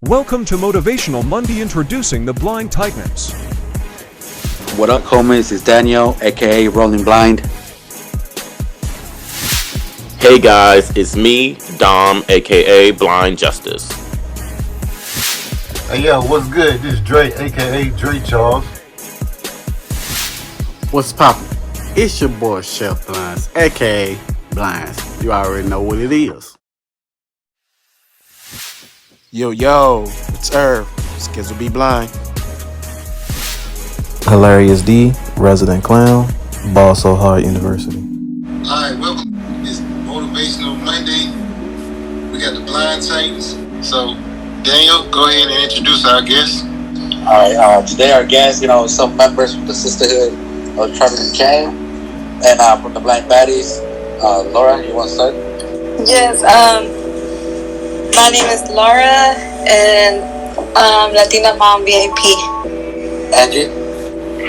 Welcome to Motivational Monday, introducing the Blind Titans. What up, homies? It's Daniel, aka Rolling Blind. Hey guys, it's me, Dom, aka Blind Justice. Hey yo, what's good? This is Dre, aka Dre Charles. What's poppin'? It's your boy Chef Blinds, aka Blinds. You already know what it is. Yo, it's Irv. Skills will be blind. Hilarious D, resident clown, Ball So Hard University. Alright, welcome to this Motivational Monday. We got the Blind Titans. So, Daniel, go ahead and introduce our guests. Alright, today our guests, some members from the Sisterhood of Traveling Cam, and from the Blind Baddies. Laura, you want to start? Yes, my name is Laura, and Latina Mom VIP. Angie?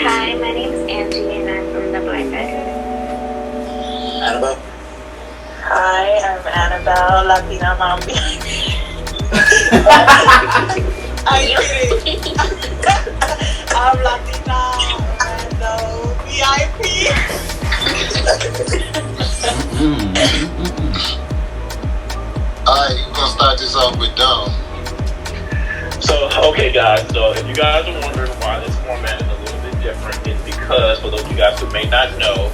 Hi, my name is Angie, and I'm from the Blind Baddies. Anabel? Hi, I'm Anabel, Latina Mom VIP. I'm kidding. I'm Latina Rando VIP. Alright, we're going to start this off with Dom. So, okay guys, so if you guys are wondering why this format is a little bit different, it's because, for those of you guys who may not know,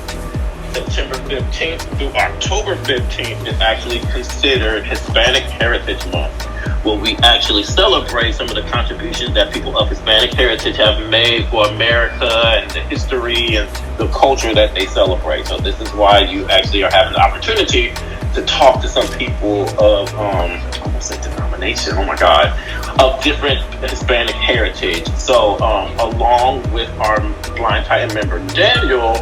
September 15th through October 15th is actually considered Hispanic Heritage Month, where we actually celebrate some of the contributions that people of Hispanic heritage have made for America and the history and the culture that they celebrate. So this is why you actually are having the opportunity to talk to some people of, I almost said denomination, oh my God, of different Hispanic heritage. So along with our Blind Titan member, Daniel,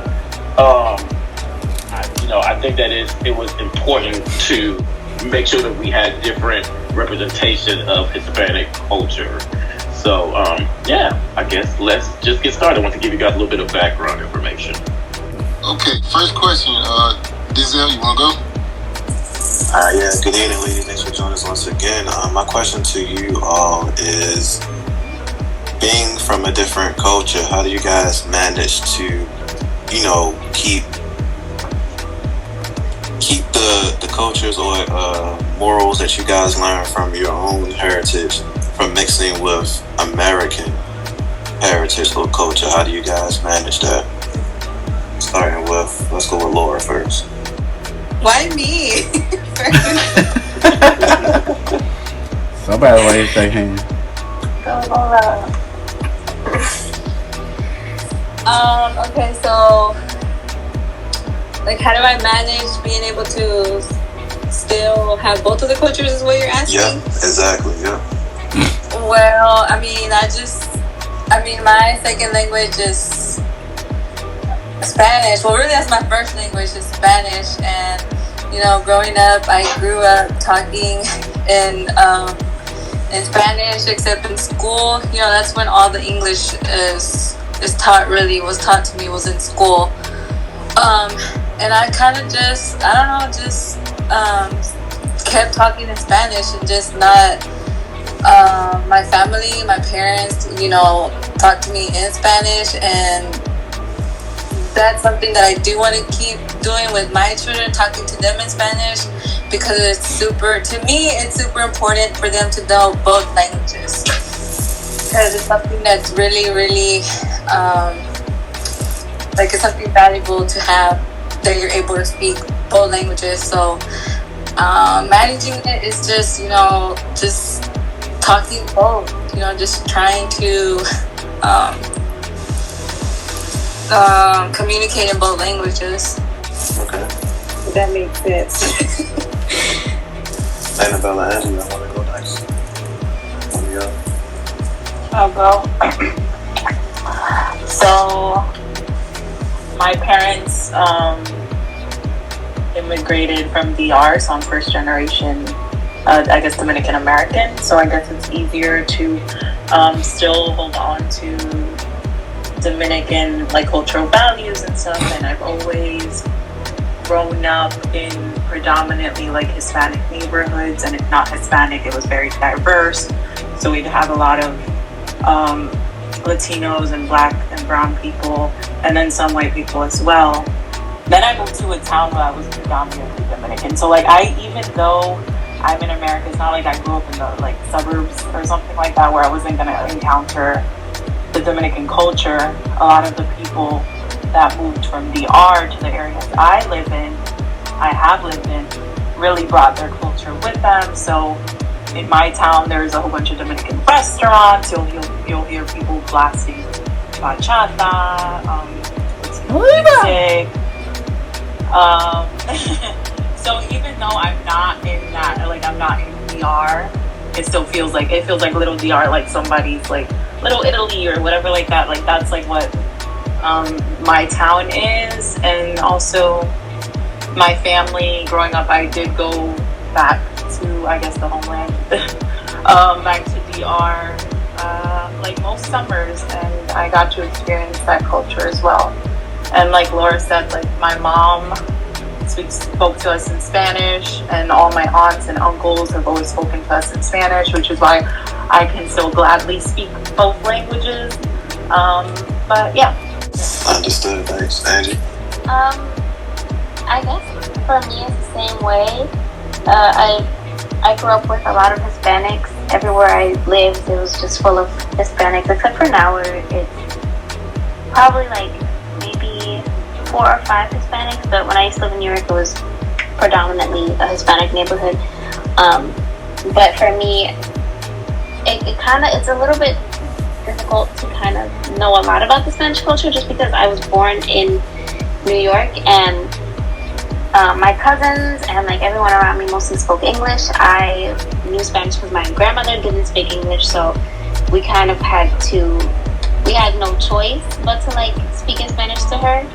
I think that it was important to make sure that we had different representation of Hispanic culture. So, I guess let's just get started. I want to give you guys a little bit of background information. Okay, first question, Dizel, you want to go? Good evening, ladies. Thanks for joining us once again. My question to you all is, being from a different culture, how do you guys manage to, keep the cultures or morals that you guys learn from your own heritage from mixing with American heritage or culture? How do you guys manage that? Starting with, let's go with Laura first. Why me? Somebody raise their hand. Go, Laura. Okay, so, how do I manage being able to still have both of the cultures is what you're asking? Yeah, exactly, yeah. Well, my second language is Spanish. Well, really, that's my first language is Spanish. And, growing up, I grew up talking in Spanish, except in school. That's when all the English was taught to me was in school. And I kind of just kept talking in Spanish and just not, my family, my parents, talk to me in Spanish, and that's something that I do want to keep doing with my children, talking to them in Spanish, because it's super important for them to know both languages, because it's something that's really, really, it's something valuable to have, that you're able to speak both languages. So managing it is just, just talking both, just trying to communicate in both languages. Okay. If that makes sense. Anabel and Angie, I want to go next. One of y'all. I'll go. So, my parents immigrated from DR, so I'm first generation, Dominican American. So I guess it's easier to still hold on to Dominican cultural values and stuff. And I've always grown up in predominantly like Hispanic neighborhoods, and if not Hispanic, it was very diverse. So we'd have a lot of Latinos and Black and brown people, and then some white people as well. Then I moved to a town where I was predominantly Dominican. So like even though I'm in America, it's not like I grew up in the like suburbs or something like that where I wasn't gonna encounter the Dominican culture. A lot of the people that moved from DR to the areas I have lived in, really brought their culture with them. So in my town, there's a whole bunch of Dominican restaurants. You'll hear people blasting bachata, music. So even though I'm not in that, like I'm not in DR, it feels like little DR, like somebody's like Little Italy or whatever like that. Like that's like what my town is. And also my family growing up, I did go back to, I guess, the homeland, back to DR, like most summers, and I got to experience that culture as well. And like Laura said, like my mom spoke to us in Spanish, and all my aunts and uncles have always spoken to us in Spanish, which is why I can still gladly speak both languages. But yeah. Understood. Thanks, Angie. I guess for me it's the same way. I grew up with a lot of Hispanics. Everywhere I lived, it was just full of Hispanics, except for now where it's probably like maybe 4 or 5 Hispanics. But when I used to live in New York, it was predominantly a Hispanic neighborhood. But for me, it's a little bit difficult to kind of know a lot about the Spanish culture, just because I was born in New York, and my cousins and like everyone around me mostly spoke English. I knew Spanish because my grandmother didn't speak English, so we kind of we had no choice but to like speak in Spanish to her.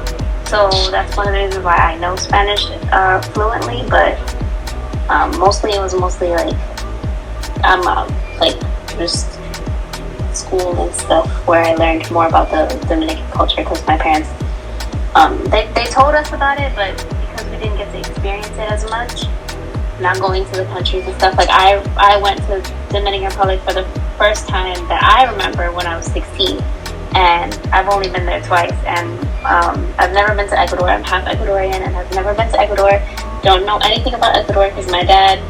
So that's one of the reasons why I know Spanish fluently. But mostly it was like like just school and stuff where I learned more about the Dominican culture, because my parents they told us about it, but because we didn't get to experience it as much, not going to the countries and stuff. Like I went to Dominican Republic for the first time that I remember when I was 16, and I've only been there twice. And I've never been to Ecuador. I'm half Ecuadorian and I've never been to Ecuador. Don't know anything about Ecuador because my dad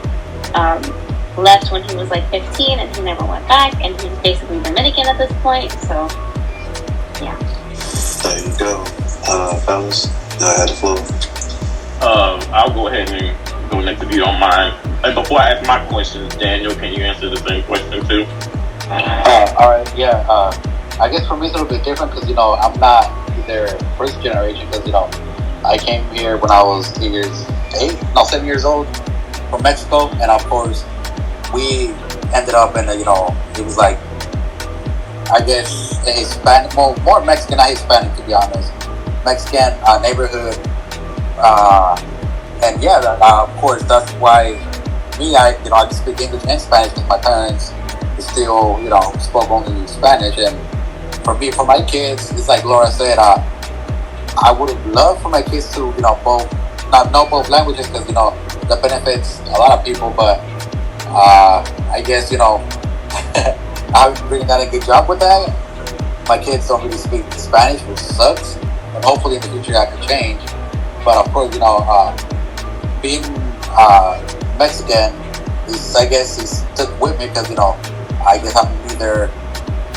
left when he was like 15 and he never went back, and he's basically Dominican at this point. So yeah. There you go. Fellas, I had the floor. I'll go ahead and go next if you don't mind. And before I ask my questions, Daniel, can you answer the same question too? All right, yeah. I guess for me it's a little bit different because, I'm not their first generation, because, I came here when I was 7 years old from Mexico. And of course, we ended up in it was like, I guess, a Hispanic, more Mexican, not Hispanic to be honest, Mexican neighborhood. And yeah, of course, that's why I speak English and Spanish because my parents still, spoke only Spanish. And for my kids, it's like Laura said, I would have loved for my kids to, not know both languages because, that benefits a lot of people. But I guess, I haven't really done a good job with that. My kids don't really speak Spanish, which sucks. And hopefully in the future that could change. But of course, being Mexican is, I guess, he's took with me because, I guess I'm either.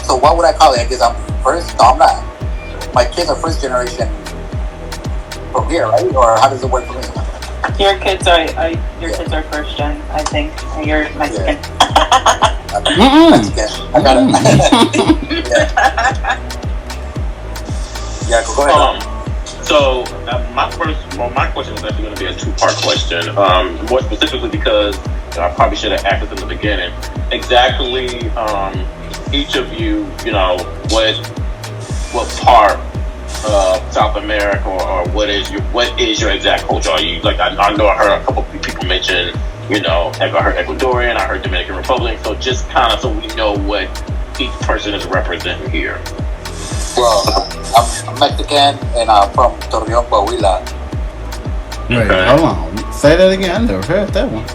So what would I call it? I guess I'm first. No, I'm not. My kids are first generation from here, right? Or how does it work for me? Your kids are first gen, I think. You're Mexican. Yeah. Mexican. I got it. Yeah, go ahead. So my question is actually going to be a 2-part question. More specifically because I probably should have asked this in the beginning. Exactly, each of you, what part of South America or what is your exact culture? Are you like I know I heard a couple of people mention, I heard Ecuadorian, I heard Dominican Republic. So just kind of so we know what each person is representing here. Well, I'm Mexican and I'm from Torreon, Coahuila. Wait, Okay. hold on. Say that again. I never heard that one.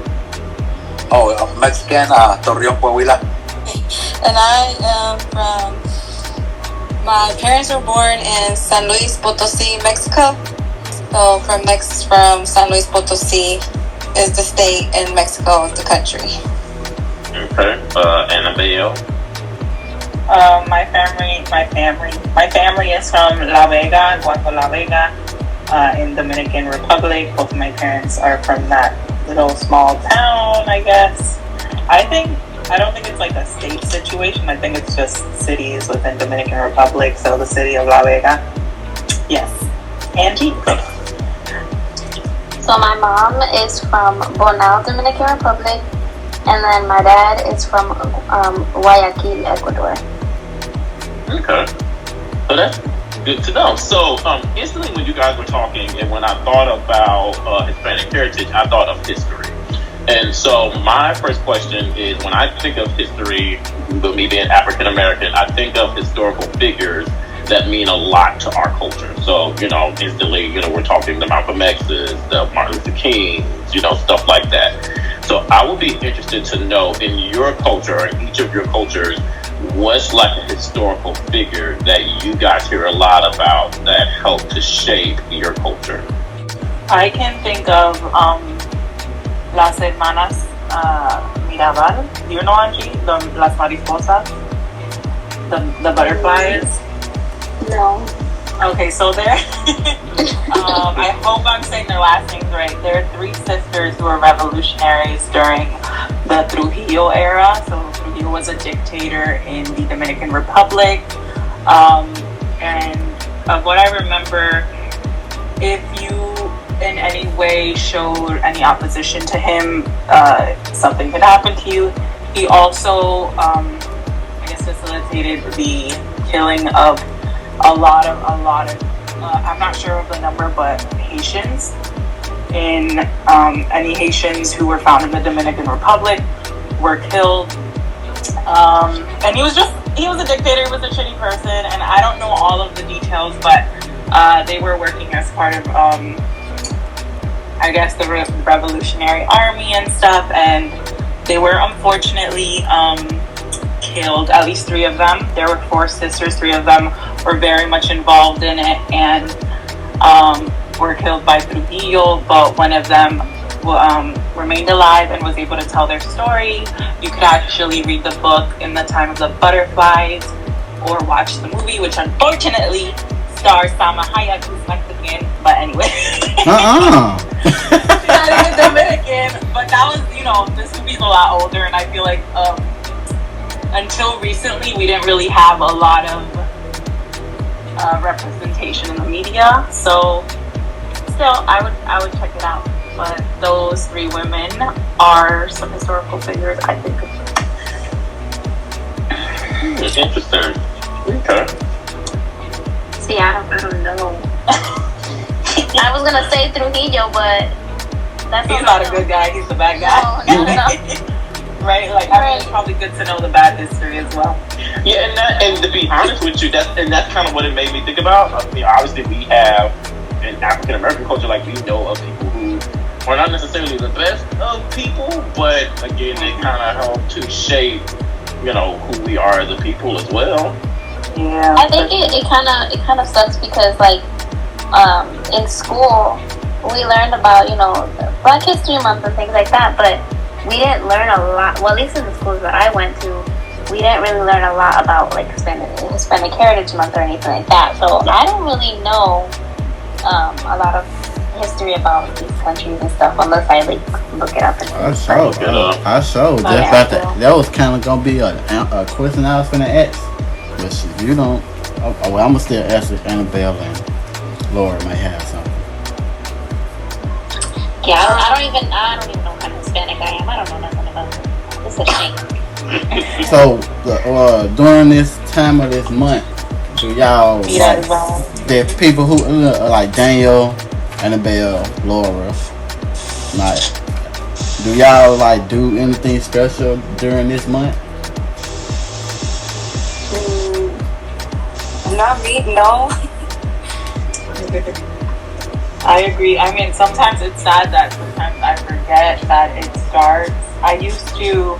Oh, Mexican, Torreon, Coahuila. And I am from. My parents were born in San Luis Potosi, Mexico. So from San Luis Potosi is the state, and Mexico is the country. Okay. Anabel. My family is from La Vega, Guapo La Vega, in Dominican Republic. Both of my parents are from that little small town, I guess. I don't think it's like a state situation. I think it's just cities within Dominican Republic. So the city of La Vega. Yes. Angie? So my mom is from Bonao, Dominican Republic, and then my dad is from Guayaquil, Ecuador. Okay. So that's good to know. So instantly when you guys were talking and when I thought about Hispanic heritage, I thought of history. And so my first question is, when I think of history, with me being African American, I think of historical figures that mean a lot to our culture. So, instantly, we're talking the Malcolm X's, the Martin Luther Kings, stuff like that. So I would be interested to know, in your culture, in each of your cultures, what's like a historical figure that you guys hear a lot about that helped to shape your culture? I can think of Las Hermanas Mirabal. Do you know, Angie? Las Mariposas? The butterflies? No. Okay, so they're I hope I'm saying their last names right. They're three sisters who were revolutionaries during the Trujillo era. So Trujillo was a dictator in the Dominican Republic. And of what I remember, if you in any way showed any opposition to him, something could happen to you. He also, facilitated the killing of a lot of I'm not sure of the number, but Haitians. In any Haitians who were found in the Dominican Republic were killed. And he was a dictator, he was a shitty person, and I don't know all of the details, but they were working as part of the Revolutionary Army and stuff, and they were unfortunately killed, at least 3 of them. There were 4 sisters, 3 of them were very much involved in it, and were killed by Trujillo, but one of them remained alive and was able to tell their story. You could actually read the book In the Time of the Butterflies, or watch the movie, which unfortunately stars Salma Hayek, who's Mexican, but anyway. She's not even Dominican, but that was, this movie's a lot older, and I feel like until recently we didn't really have a lot of representation in the media, so still I would check it out. But those 3 women are some historical figures I think of. Interesting. Okay. See, I don't know. I was gonna say Trujillo, but he's not a good guy. He's the bad guy. No. Right? Like, it's probably good to know the bad history as well. Yeah, and to be honest with you, that's kind of what it made me think about. Obviously, we have in African American culture, like, we know of people who are not necessarily the best of people, but again, they kind of help to shape, who we are as a people as well. Yeah. I think it kind of sucks because, like, in school we learned about Black History Month and things like that, but we didn't learn a lot. Well, at least in the schools that I went to, we didn't really learn a lot about like Hispanic Heritage Month or anything like that. So I don't really know a lot of history about these countries and stuff unless I like look it up. I showed. That was kind of gonna be a question I was gonna ask, but if you don't, I'm gonna still ask if Anabel and Laura may have something. Yeah, I don't even know what kind of Hispanic I am. I don't know nothing about it. It's a shame. So during this time of this month, do y'all there's people who like Daniel, Anabel, Laura, like, do y'all like do anything special during this month? Not me, no. I agree. I mean, sometimes it's sad that sometimes I forget that it starts. I used to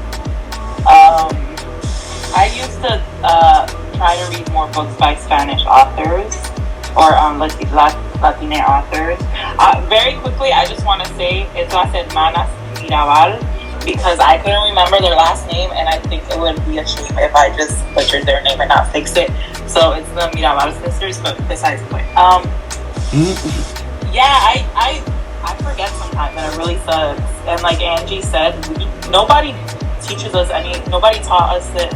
try to read more books by Spanish authors or Latina authors. Very quickly, I just want to say it's Hermanas Mirabal because I couldn't remember their last name, and I think it would be a shame if I just butchered their name and not fixed it. So it's the Mirabal sisters, but besides the point. Yeah, I forget sometimes, and it really sucks. And like Angie said, nobody taught us this.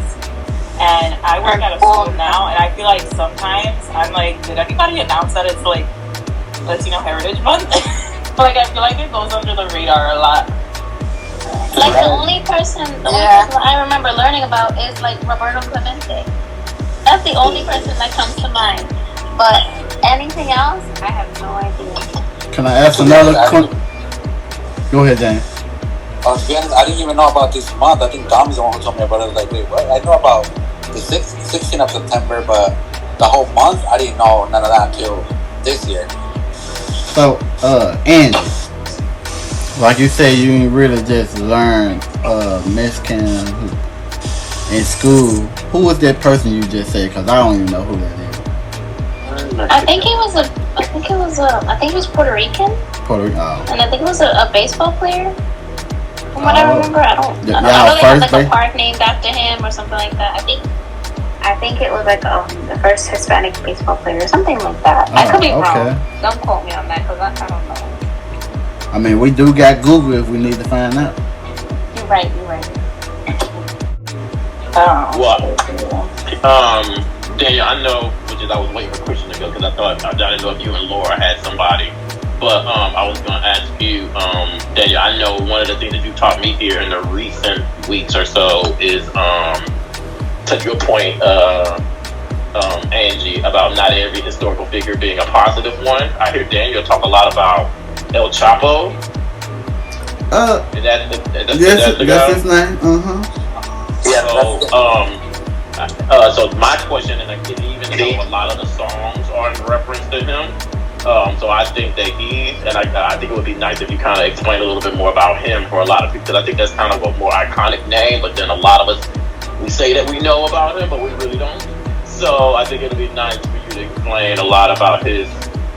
And I work at a school now, and I feel like sometimes I'm like, did anybody announce that it's like Latino Heritage Month? Like, I feel like it goes under the radar a lot. Like the only person I remember learning about is like Roberto Clemente. That's the only person that comes to mind. But anything else, I have no idea. Can I ask another question? Go ahead, James. To be honest, I didn't even know about this month. I think Dom's the one who told me about it. I was like, wait, what? I know about the 16th of September, but the whole month, I didn't know none of that until this year. So, Angie, like you say, you really just learned Mexican in school. Who was that person you just said? Because I don't even know who that is. I think he was Puerto Rican. And I think he was a baseball player. From what I remember, I know they had like a park named after him or something like that. I think it was like the first Hispanic baseball player or something like that. I could be wrong. Don't quote me on that because I don't know. I mean, we do got Google if we need to find out. You're right. Daniel, I know, I was waiting for Christian to go because I didn't know if you and Laura had somebody. But I was going to ask you, Daniel, I know one of the things that you taught me here in the recent weeks or so is, to your point, Angie, about not every historical figure being a positive one. I hear Daniel talk a lot about El Chapo. That's his name. So my question, and even though a lot of the songs are in reference to him, so I think that I think it would be nice if you kind of explain a little bit more about him for a lot of people, because I think that's kind of a more iconic name, but then a lot of us, we say that we know about him, but we really don't. So I think it would be nice for you to explain a lot about his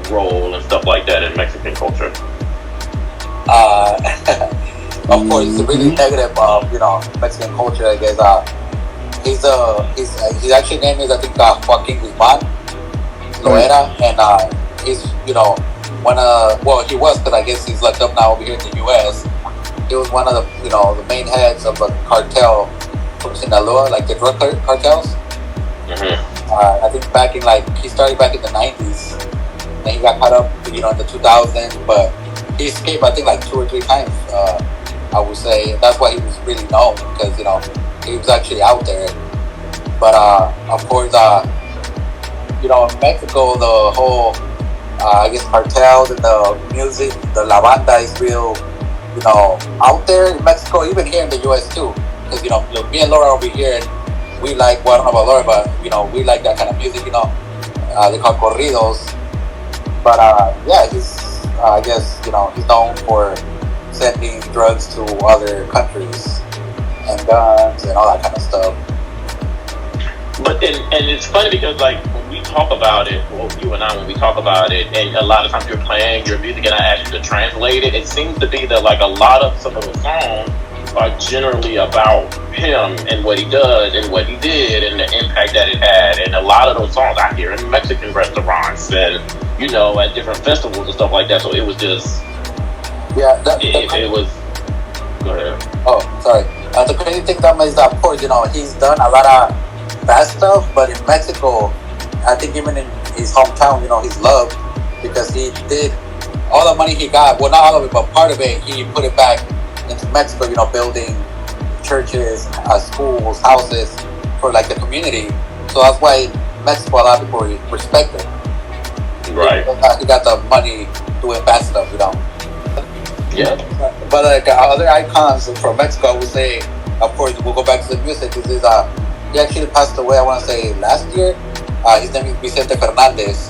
role and stuff like that in Mexican culture. Of course, it's a really negative, Mexican culture, I guess. His actual name is, I think, Joaquin Guzman Loera, and he's, he was, because I guess he's locked up now over here in the U.S. He was one of the, the main heads of a cartel from Sinaloa, like the drug cartels. I think he started back in the 90s, and he got caught up, in the 2000s, but he escaped, I think, like 2 or 3 times, I would say. That's why he was really known, because, he was actually out there. But, of course, in Mexico, the whole, cartels and the music, the La Banda is real, out there in Mexico, even here in the U.S. too. Because, me and Laura over here, and we like, well, I don't know about Laura, but, we like that kind of music, they call corridos. But, he's, he's known for sending drugs to other countries and guns and all that kind of stuff. But and it's funny because when we talk about it, you and I, when we talk about it, and a lot of times you're playing your music and I ask you to translate it, it seems to be that a lot of some of the songs are generally about him and what he does and what he did and the impact that it had. And a lot of those songs I hear in Mexican restaurants and at different festivals and stuff like that. So it was just it was. Go ahead. Oh, sorry. The crazy thing is that, of course, he's done a lot of bad stuff, but in Mexico, I think even in his hometown, he's loved because he did all the money he got. Well, not all of it, but part of it, he put it back into Mexico. Building churches, schools, houses for the community. So that's why Mexico, a lot of people respect him. Right. He got the money doing bad stuff, Yeah. But other icons from Mexico, I would say, of course, we'll go back to the music. This is he actually passed away, I want to say, last year. His name is Vicente Fernandez.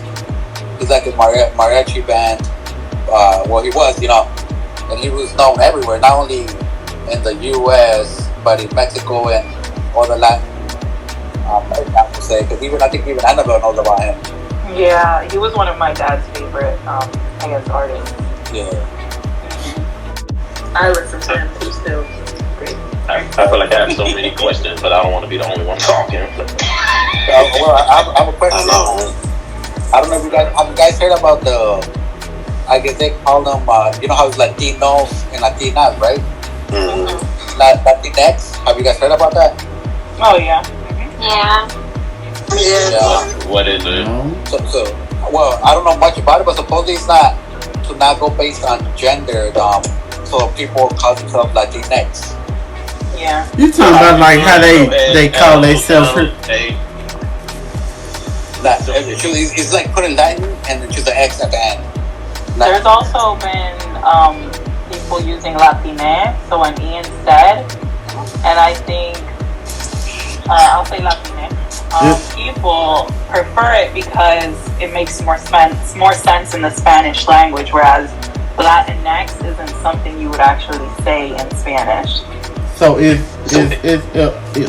He's like a mariachi band. he was, and he was known everywhere, not only in the U.S. but in Mexico and all the Latin America, to say, because I think even Anabel knows about him. Yeah, he was one of my dad's favorite, artists. Yeah. I listen to him too still. Great. I feel like I have so many questions, but I don't want to be the only one talking. I have a question. I don't know if have you guys heard about I guess they call them, how it's Latinos and Latinas, right? Mm-hmm. Latinx. Have you guys heard about that? Oh, yeah. Yeah. Yeah. What is it? So, well, I don't know much about it, but supposedly it's not to not go based on gender. So people call themselves Latinx. Yeah. You talking about like how they call themselves? It's like putting Latin and then choose the X at the end. There's also been people using Latine, so an E instead, and I think I'll say Latine. People prefer it because it makes more sense in the Spanish language, whereas Latinx isn't something you would actually say in Spanish. So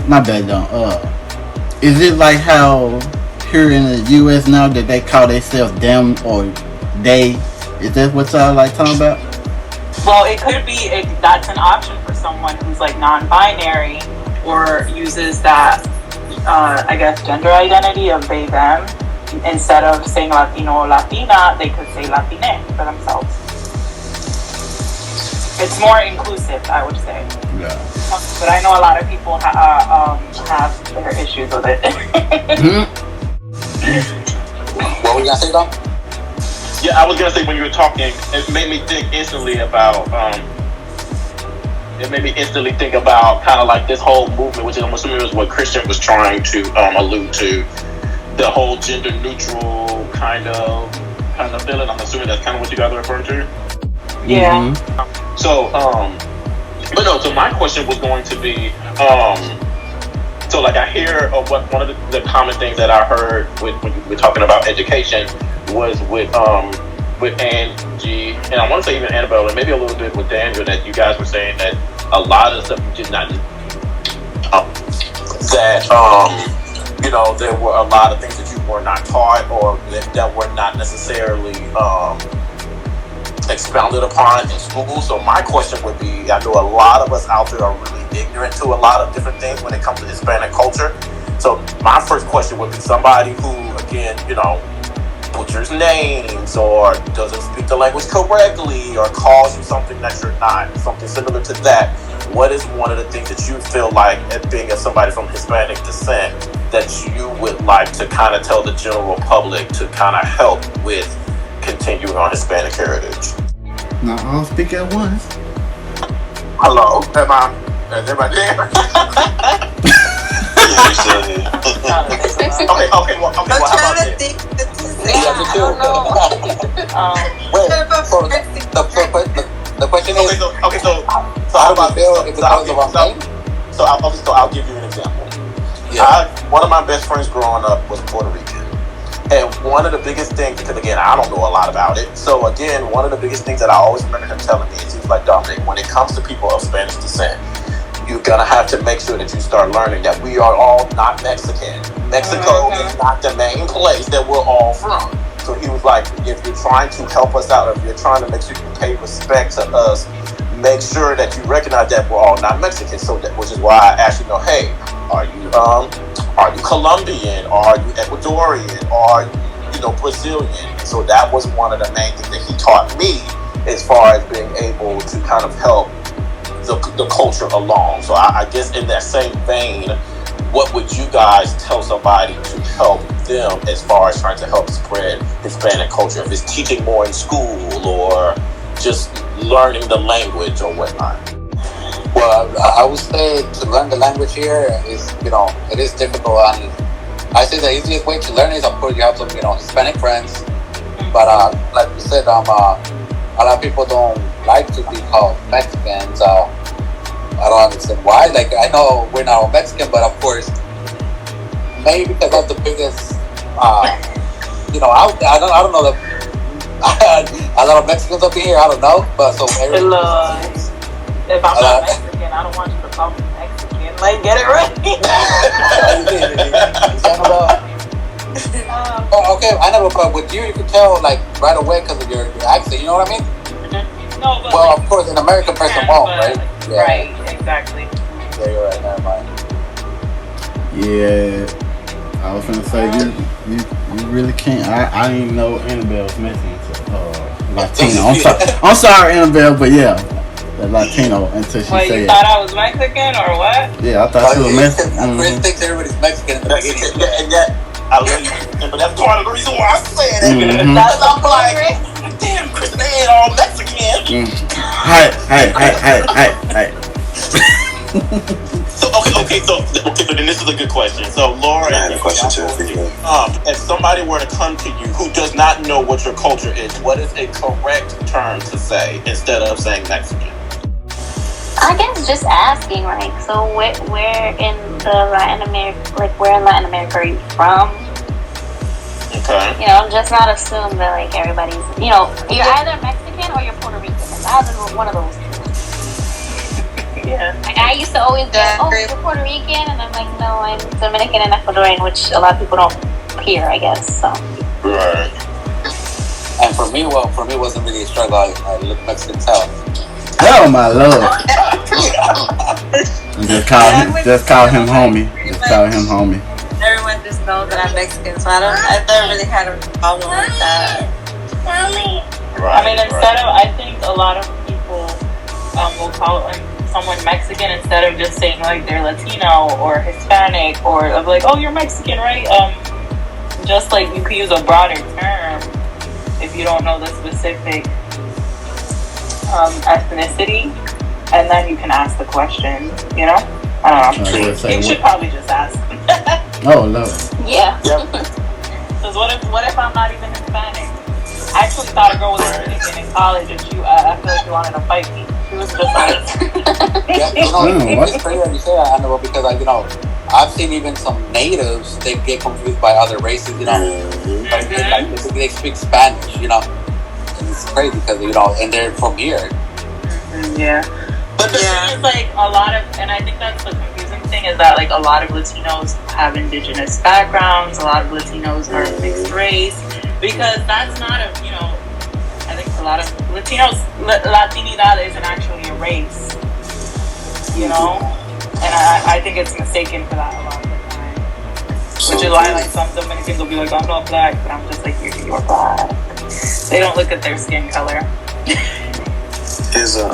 my bad, is it like how here in the U.S. now that they call themselves them or they? Is that what y'all like talking about? Well, it could be that's an option for someone who's like non-binary or uses that, gender identity of they, them. Instead of saying Latino or Latina, they could say Latine for themselves. It's more inclusive, I would say. Yeah. But I know a lot of people have their issues with it. What were you gonna say, Dom? Yeah, I was gonna say when you were talking, it made me think instantly about kind of like this whole movement, which I'm assuming was what Christian was trying to allude to, the whole gender neutral kind of feeling. I'm assuming that's kind of what you guys are referring to. Yeah. So, so my question was going to be, so like I hear one of the common things that I heard when you were talking about education was with Angie, and I want to say even Anabel, and maybe a little bit with Daniel, that you guys were saying that a lot of stuff you did not there were a lot of things that you were not taught or that were not necessarily expounded upon in school. So my question would be, I know a lot of us out there are really ignorant to a lot of different things when it comes to Hispanic culture. So my first question would be somebody who, again, butchers names or doesn't speak the language correctly or calls you something that you're not, something similar to that. What is one of the things that you feel like, being somebody from Hispanic descent, that you would like to kind of tell the general public to kind of help with continuing on Hispanic heritage? Not all speak at once. Hello, is everybody there? Okay, well, how about this? The question is, so how about this? So I'll give you an example. Yeah. One of my best friends growing up was Puerto Rican. And one of the biggest things, because again, I don't know a lot about it. So again, one of the biggest things that I always remember him telling me is, he was like, Dominic, when it comes to people of Spanish descent, you're gonna have to make sure that you start learning that we are all not Mexican. Mexico is not the main place that we're all from. So he was like, if you're trying to help us out, if you're trying to make sure you pay respect to us, make sure that you recognize that we're all not Mexican. So that, which is why I asked you, hey, are you Colombian? Are you Ecuadorian? Are you, Brazilian? So that was one of the main things that he taught me as far as being able to kind of help the culture along. So I guess in that same vein, what would you guys tell somebody to help them as far as trying to help spread Hispanic culture? If it's teaching more in school or just learning the language or whatnot? Well, I would say to learn the language here is, it is difficult. And I say the easiest way to learn is, of course, you have some, Hispanic friends. But like you said, a lot of people don't like to be called Mexicans. I don't understand why. Like, I know we're not all Mexican, but of course, maybe because that's the biggest, out there. I don't know a lot of Mexicans up here. I don't know, but so if I'm not Mexican, I don't want you to call me Mexican. Like, get it right. Okay, I never. But with you can tell like right away because of your accent. You know what I mean? Mm-hmm. No, but well, of course, an American person won't, right? Yeah. Right, exactly. Yeah, you're right. Never mind. Yeah, I was gonna say you really can't. I didn't even know Anabel was Mexican. Latino. I'm sorry, Anabel, but yeah, the Latino until she said. You thought I was Mexican or what? Yeah, I thought she was Mexican. Chris thinks everybody's Mexican in the beginning. I love you, but that's part of the reason why I said it. Because I'm like, damn, Chris, they ain't all Mexican. Hey. So then this is a good question. So Laura, I had a question too. If somebody were to come to you who does not know what your culture is, what is a correct term to say instead of saying Mexican? I guess just asking, like, so where in the Latin America, like, where in Latin America are you from? Okay. You know, just not assume that, like, everybody's, you know, you're either Mexican or you're Puerto Rican. And either one of those two. Yeah. Like, I used to always get, you're Puerto Rican, and I'm like, no, I'm Dominican and Ecuadorian, which a lot of people don't hear, I guess. So. Right. And for me, it wasn't really a struggle. I look Mexican south. Oh my lord! Just call him homie. Everyone just knows that I'm Mexican, so I don't really had a problem with that. Mommy. Right, I mean, I think a lot of people will call someone Mexican instead of just saying like they're Latino or Hispanic or like, oh, you're Mexican, right? Just like you could use a broader term if you don't know the specific ethnicity, and then you can ask the question, you know? I don't know. You should probably just ask. Oh, no. Yeah. Because what if I'm not even Hispanic? I actually thought a girl was Dominican in college, and I feel like she wanted to fight me. She was just like... It's crazy that you say that, Anabel, because, like, you know, I've seen even some natives, they get confused by other races, you know? Like, they speak Spanish, you know? It's crazy because, you know, and they're from here. Yeah. But the thing is, like, a lot of, and I think that's the confusing thing, is that, like, a lot of Latinos have indigenous backgrounds, a lot of Latinos are mixed race, because that's not a, you know, I think a lot of Latinos, Latinidad isn't actually a race, you know? And I think it's mistaken for that a lot of the time. Which is why, like, some Dominicans will be like, I'm not black, but I'm just like, you're black. They don't look at their skin color. Here's a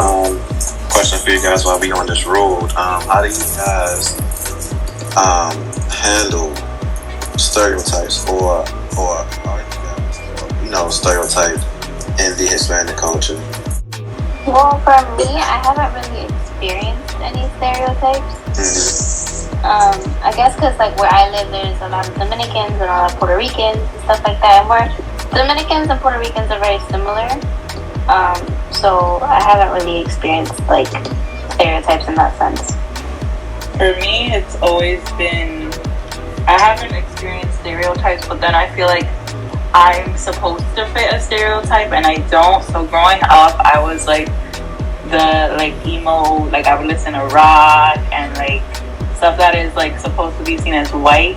question for you guys while we on this road. How do you guys handle stereotypes or are you guys, you know, stereotype in the Hispanic culture? Well, for me, I haven't really experienced any stereotypes. I guess because, like, where I live, there's a lot of Dominicans and a lot of Puerto Ricans and stuff like that. And where Dominicans and Puerto Ricans are very similar. So I haven't really experienced, like, stereotypes in that sense. For me, it's always been, I haven't experienced stereotypes, but then I feel like I'm supposed to fit a stereotype and I don't. So growing up, I was like the like emo, like I would listen to rock and like stuff that is like supposed to be seen as white.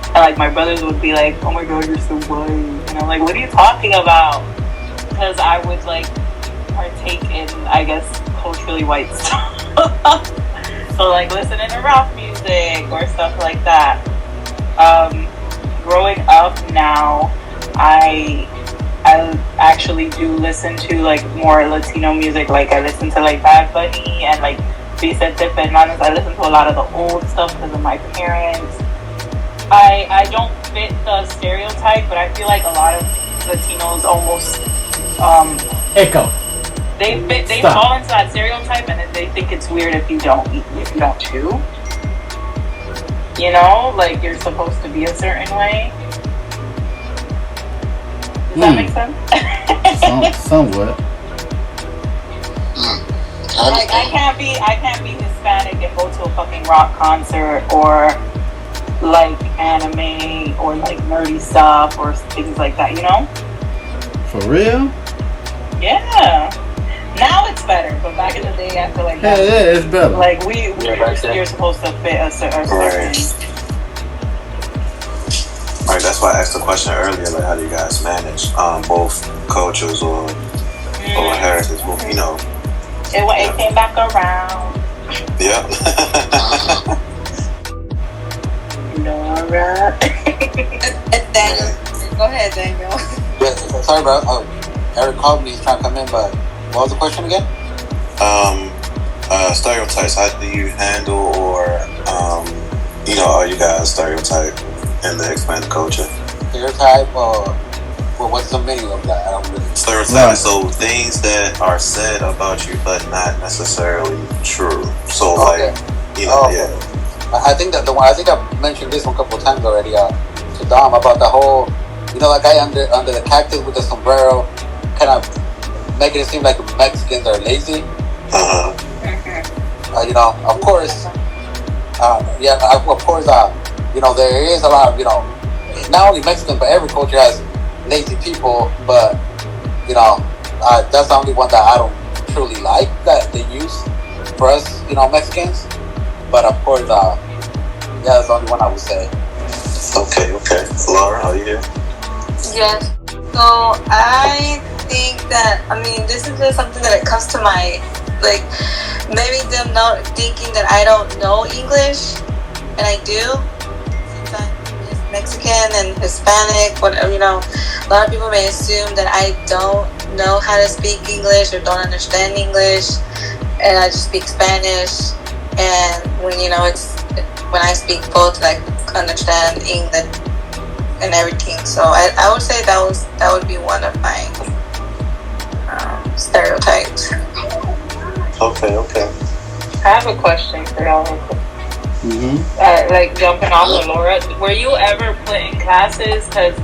And like my brothers would be like, oh my god, you're so white. And I'm like, what are you talking about? Because I would like partake in, I guess, culturally white stuff. So like listening to rock music or stuff like that. Growing up now, I actually do listen to like more Latino music. Like I listen to like Bad Bunny and like Vicente Fernandez. I listen to a lot of the old stuff because of my parents. I don't fit the stereotype, but I feel like a lot of Latinos almost Echo. They fall into that stereotype and they think it's weird if you don't too. You know, like you're supposed to be a certain way. Does that make sense? Somewhat. Like I can't be Hispanic and go to a fucking rock concert or like anime or like nerdy stuff or things like that, you know? For real? Yeah. Now it's better, but back in the day, I feel like yeah, it's better. Like you're supposed to fit a certain. Right, that's why I asked the question earlier, like how do you guys manage both cultures or heritage? Well, you know. It came back around. Yeah. Nora. Daniel. Go ahead, Daniel. Yeah, sorry, bro. Eric called me. He's trying to come in, but what was the question again? Stereotypes. How do you handle or, are you guys stereotype in the Hispanic culture? Stereotype or what's the meaning of that? I don't really. Stereotype. Right. So things that are said about you but not necessarily true. So okay. Yeah. I think that I think I've mentioned this one a couple of times already to Dom about the whole, that guy under the cactus with the sombrero, kind of making it seem like Mexicans are lazy. Of course, there is a lot of, not only Mexican, but every culture has lazy people, but, that's the only one that I don't truly like that they use for us, Mexicans. But of course, that's the only one I would say. Okay. Laura, are you here? Yes. So I think that, this is just something that it comes to my, maybe them not thinking that I don't know English, and I do. Since I'm Mexican and Hispanic, whatever, a lot of people may assume that I don't know how to speak English or don't understand English, and I just speak Spanish. And when when I speak both, understand English and everything. So I would say that would be one of my stereotypes. Okay. I have a question for y'all real quick. Jumping off of Laura, were you ever put in classes? Because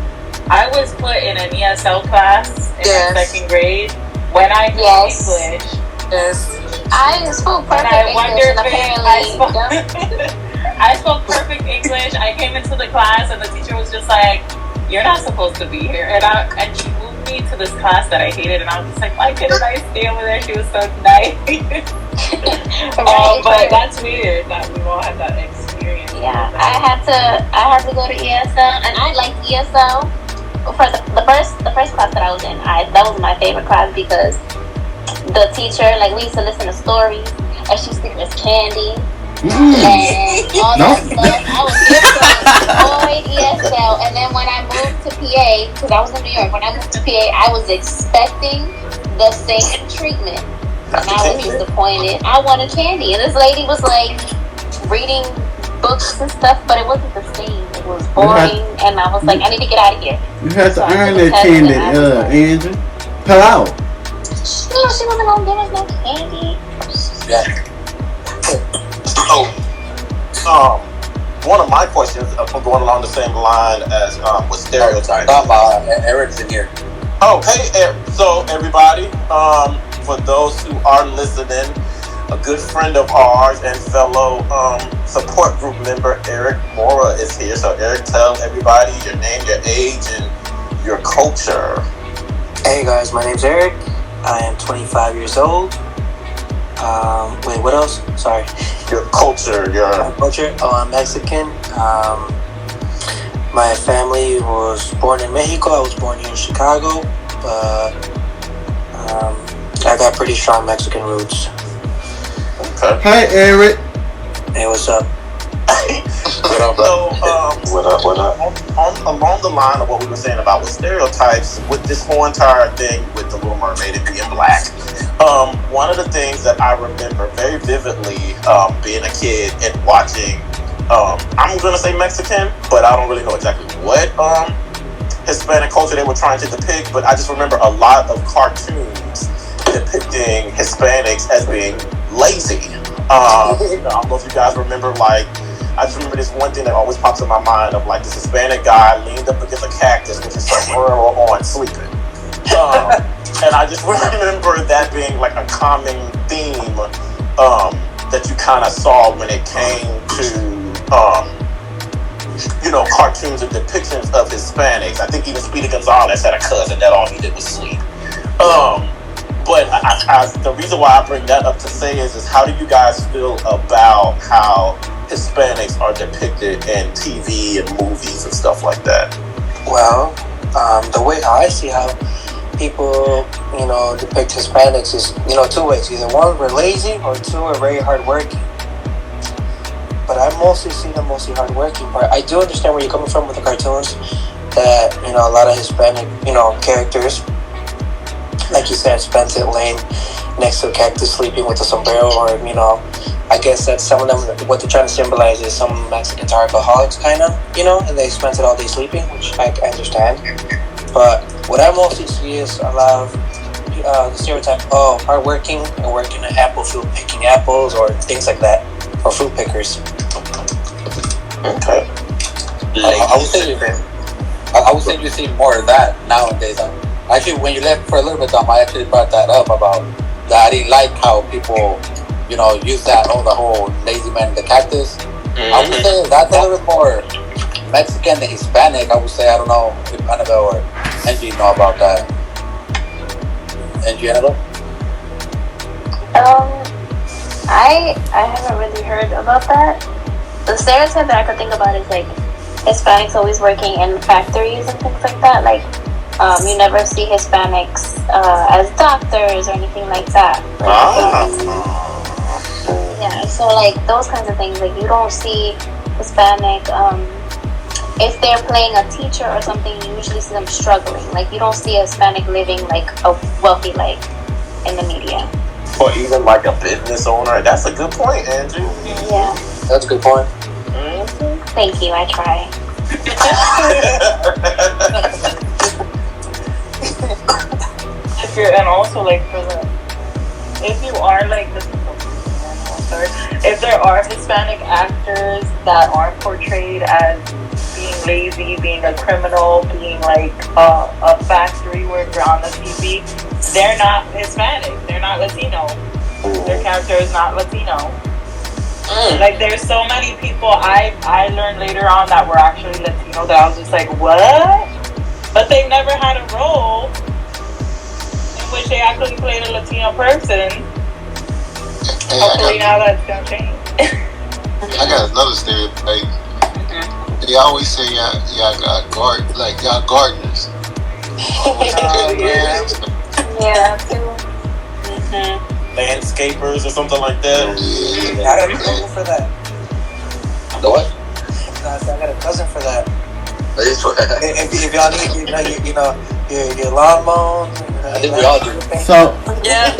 I was put in an ESL class in second grade when I knew English. Yes. I spoke perfect English, and apparently I spoke perfect English. I came into the class and the teacher was just like, "You're not supposed to be here." And she moved me to this class that I hated, and I was just like, "Why couldn't I stay over there?" She was so nice. But that's weird that we've all had that experience. Yeah, I had to go to ESL, and I liked ESL. For the first class that I was in, that was my favorite class because the teacher, we used to listen to stories, and she used to give us candy and all that stuff. I was avoid ESL, and then when I moved to PA, because I was in New York, when I moved to PA, I was expecting the same treatment, and I was disappointed. I wanted candy, and this lady was reading books and stuff, but it wasn't the same. It was boring, and I was like, I need to get out of here. You had to earn that candy, Angie. Pull out. She wasn't gonna give us no candy. Yeah. So, one of my questions, going along the same line as with stereotypes. Eric's in here. Oh, hey, Eric. So everybody, for those who are listening, a good friend of ours and fellow support group member Eric Mora is here. So Eric, tell everybody your name, your age, and your culture. Hey guys, my name's Eric. I am 25 years old. Wait, what else? Sorry. Your culture, My culture? Oh, I'm Mexican. My family was born in Mexico. I was born here in Chicago, but I got pretty strong Mexican roots. Okay. Hi, Eric. Hey, what's up? What up? Along the line of what we were saying about with stereotypes, with this whole entire thing with the Little Mermaid and being black, one of the things that I remember very vividly being a kid and watching, I'm gonna say Mexican, but I don't really know exactly what Hispanic culture they were trying to depict, but I just remember a lot of cartoons depicting Hispanics as being lazy. I don't know if you guys remember, I just remember this one thing that always pops in my mind of this Hispanic guy leaned up against a cactus with his sombrero on, sleeping. And I just remember that being a common theme that you kind of saw when it came to cartoons and depictions of Hispanics. I think even Speedy Gonzalez had a cousin that all he did was sleep. But the reason why I bring that up to say is how do you guys feel about how Hispanics are depicted in TV and movies and stuff like that? Well, the way I see how people, depict Hispanics is, two ways. Either one, we're lazy, or two, we're very hardworking. But I mostly see the mostly hardworking part. I do understand where you're coming from with the cartoons, that, a lot of Hispanic, characters, like you said, Spencer Lane next to a cactus sleeping with a sombrero, or, I guess that some of them, what they're trying to symbolize is some Mexicans are alcoholics, kind of, and they spend it all day sleeping, which I understand. But what I mostly see is a lot of the stereotype, hardworking and working in apple field picking apples or things like that, or fruit pickers. Okay. I would say you see more of that nowadays. Actually, when you left for a little bit, I actually brought that up about that. I didn't like how people, use that, the whole lazy man in the cactus. Mm-hmm. I would say that's a little bit more Mexican than Hispanic. I would say, I don't know if Anabel or Angie know about that. Angie, Anabel? I haven't really heard about that. The stereotype that I could think about is like Hispanics always working in factories and things like that. Like, you never see Hispanics as doctors or anything like that. Yeah, so like those kinds of things. Like you don't see Hispanic. If they're playing a teacher or something, you usually see them struggling. Like you don't see a Hispanic living like a wealthy life in the media. Or even like a business owner. That's a good point, Angie. Yeah. That's a good point. Mm-hmm. Thank you, I try. And also like if you are like if there are Hispanic actors that aren't portrayed as being lazy, being a criminal, being like a factory worker on the TV, they're not Hispanic, they're not Latino. Their character is not Latino. Like there's so many people I learned later on that were actually Latino that I was just like, what? But they've never had a role in which they actually played a Latino person. Hopefully now that's gonna change. I got another stereotype. They always say y'all got gardeners. Yeah, too. Landscapers or something like that. Yeah, I got a cousin for that. The what? I got a cousin for that. If y'all need, your lawn mown. I think we all do. So yeah.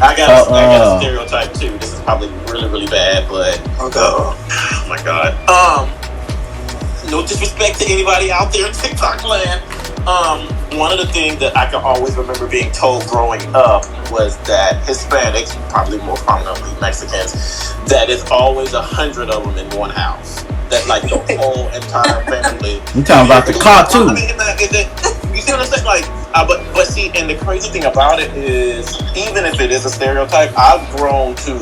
I got a stereotype too. This is probably really, really bad, but oh my god. No disrespect to anybody out there in TikTok land. One of the things that I can always remember being told growing up was that Hispanics, probably more prominently Mexicans, that it's always 100 of them in one house. That like the whole entire family. I'm talking about the car too. I mean, you see what I'm saying? Like, but see, and the crazy thing about it is, even if it is a stereotype, I've grown to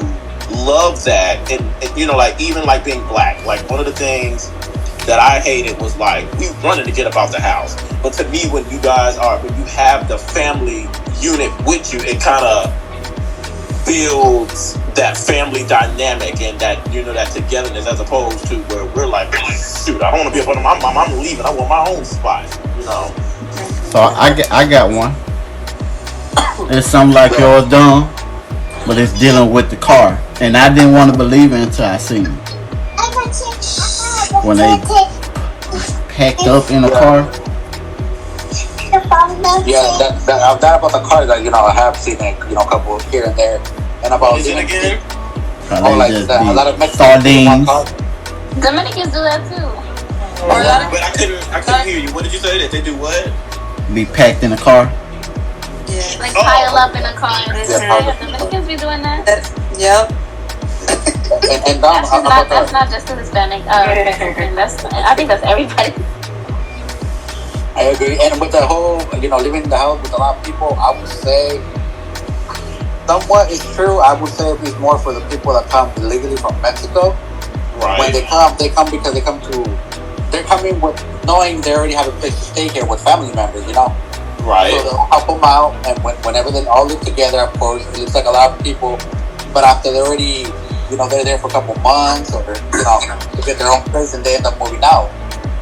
love that, and like even like being black. Like one of the things that I hated was like we running to get about the house. But to me, when you have the family unit with you, it kind of builds that family dynamic and that that togetherness, as opposed to where we're like, shoot, I don't want to be up under my mom. I'm leaving. I want my own spot. So I got one. It's something like yours done, but it's dealing with the car, and I didn't want to believe it until I seen it. When they packed up in a car. Yeah, that about the car that I have seen it, a couple here and there, and about is it again? Like a lot of sardines. Dominicans do that too. But I couldn't hear you. What did you say? That they do what? Be packed in a car. Yeah. Like pile up in a car. Dominicans be doing that. Yep. And that's not just a Hispanic. I think that's everybody. I agree. And with the whole, living in the house with a lot of people, I would say somewhat is true. I would say it's more for the people that come illegally from Mexico. When they come because they're coming with knowing they already have a place to stay here with family members, you know. Right. So they'll help them out, and whenever they all live together, of course, it looks like a lot of people. But after they're already, they're there for a couple months, or to get their own place, and they end up moving out.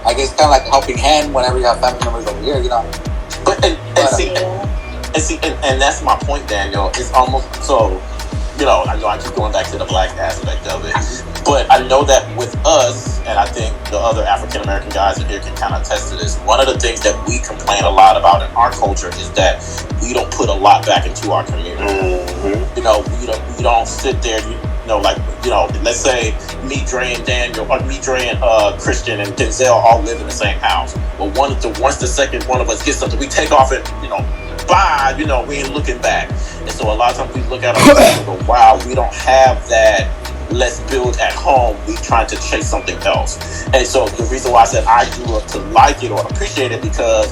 I guess kind of like a helping hand whenever you have family members over here, But and that's my point, Daniel. It's almost so. I know I keep going back to the black aspect of it, but I know that with us, and I think the other African American guys in here can kind of attest to this. One of the things that we complain a lot about in our culture is that we don't put a lot back into our community. We don't sit there. Let's say me, Dre, and Daniel, or me, Dre, and Christian, and Denzel all live in the same house. But once the second one of us gets something, we take off and bye. We ain't looking back. And so a lot of times we look at ourselves and go, wow, we don't have that. Let's build at home. We trying to chase something else. And so the reason why I said I grew up to like it or appreciate it, because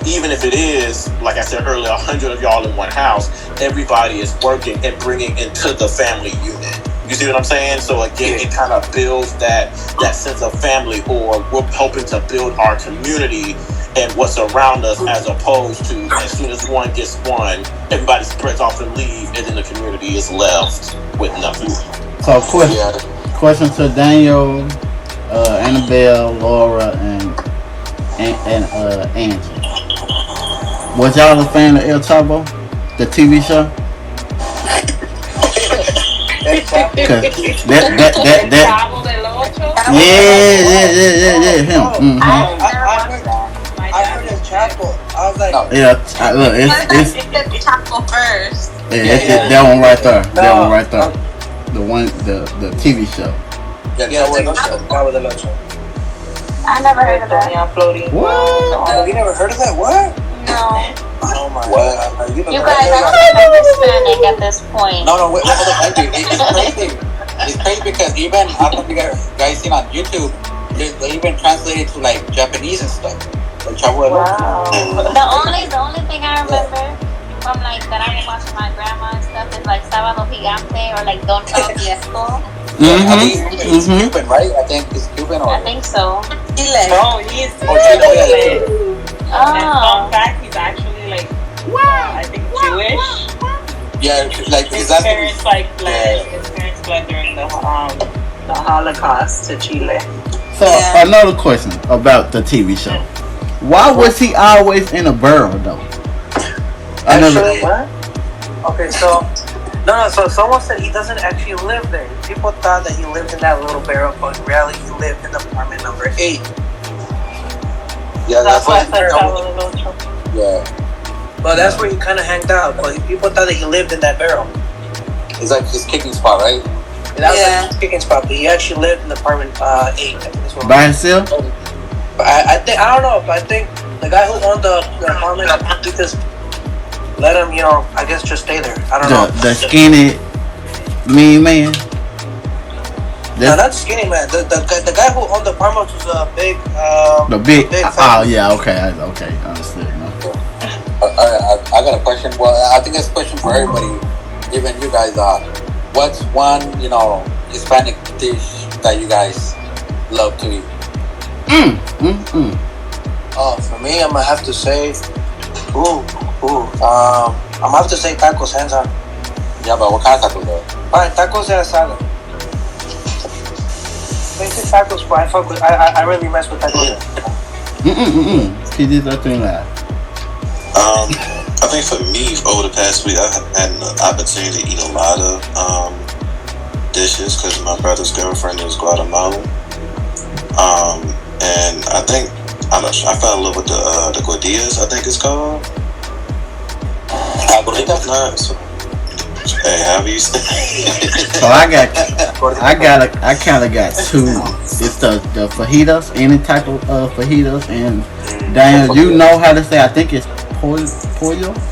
even if it is, like I said earlier, 100 of y'all in one house, everybody is working and bringing into the family unit. You see what I'm saying? So again, it kind of builds that sense of family, or we're helping to build our community and what's around us, as opposed to as soon as one gets one, everybody spreads off and leave, and then the community is left with nothing. So question to Daniel, Anabel, Laura, and Angie. Was y'all a fan of El Chavo, the TV show? Yeah, him. Mm-hmm. I heard El Chapo. I was like, look, it's Chapo first. that one right there. That one right there. The TV show. Chavo del Ocho. I never heard of that. What? You never heard of that? What? No. Oh my God. You guys are not Hispanic at this point. No, wait, hold on, it's crazy. It's crazy because even, I don't know if you guys seen on YouTube, they even translated to like Japanese and stuff. Like wow. The only thing I remember from like that I watched with my grandma and stuff is like Sábado Gigante or like Don Fiesco. He's Cuban, right? I think he's Cuban, or I think so. Chile. No, he's Chile. And fun fact, he's actually like, I think Jewish. Yeah, like his parents fled during the Holocaust to Chile. So another question about the TV show: why was he always in a burrow though? Actually, what? Okay, so so someone said he doesn't actually live there. People thought that he lived in that little barrel, but in reality he lived in apartment number 8. Yeah, that's why I said yeah. But that's where he kind of hanged out. But people thought that he lived in that barrel. It's like his kicking spot, right? That was like his kicking spot, but he actually lived in apartment 8. I think that's what by himself? But I don't know. But I think the guy who owned the apartment, he just let him, I guess just stay there. I don't know. The skinny mean man. No, not skinny man. The guy who owned the apartment was a big. Okay, I understood. No. I got a question. Well, I think it's a question for everybody, even you guys. What's one, Hispanic dish that you guys love to eat? For me, I'm gonna have to say, I'm gonna have to say tacos, hands on. Yeah, but what kind of tacos though? Alright, tacos de asada. Basic tacos, but I really mess with tacos. He did that thing like. I think for me, over the past week, I've had an opportunity to eat a lot of dishes because my brother's girlfriend is Guatemalan. And I think I fell in love with the gordillas, I think it's called. If not, so, hey, how do you say? So I kind of got two. It's the fajitas, any type of fajitas, and Daniel, you know how to say? I think it's pollo,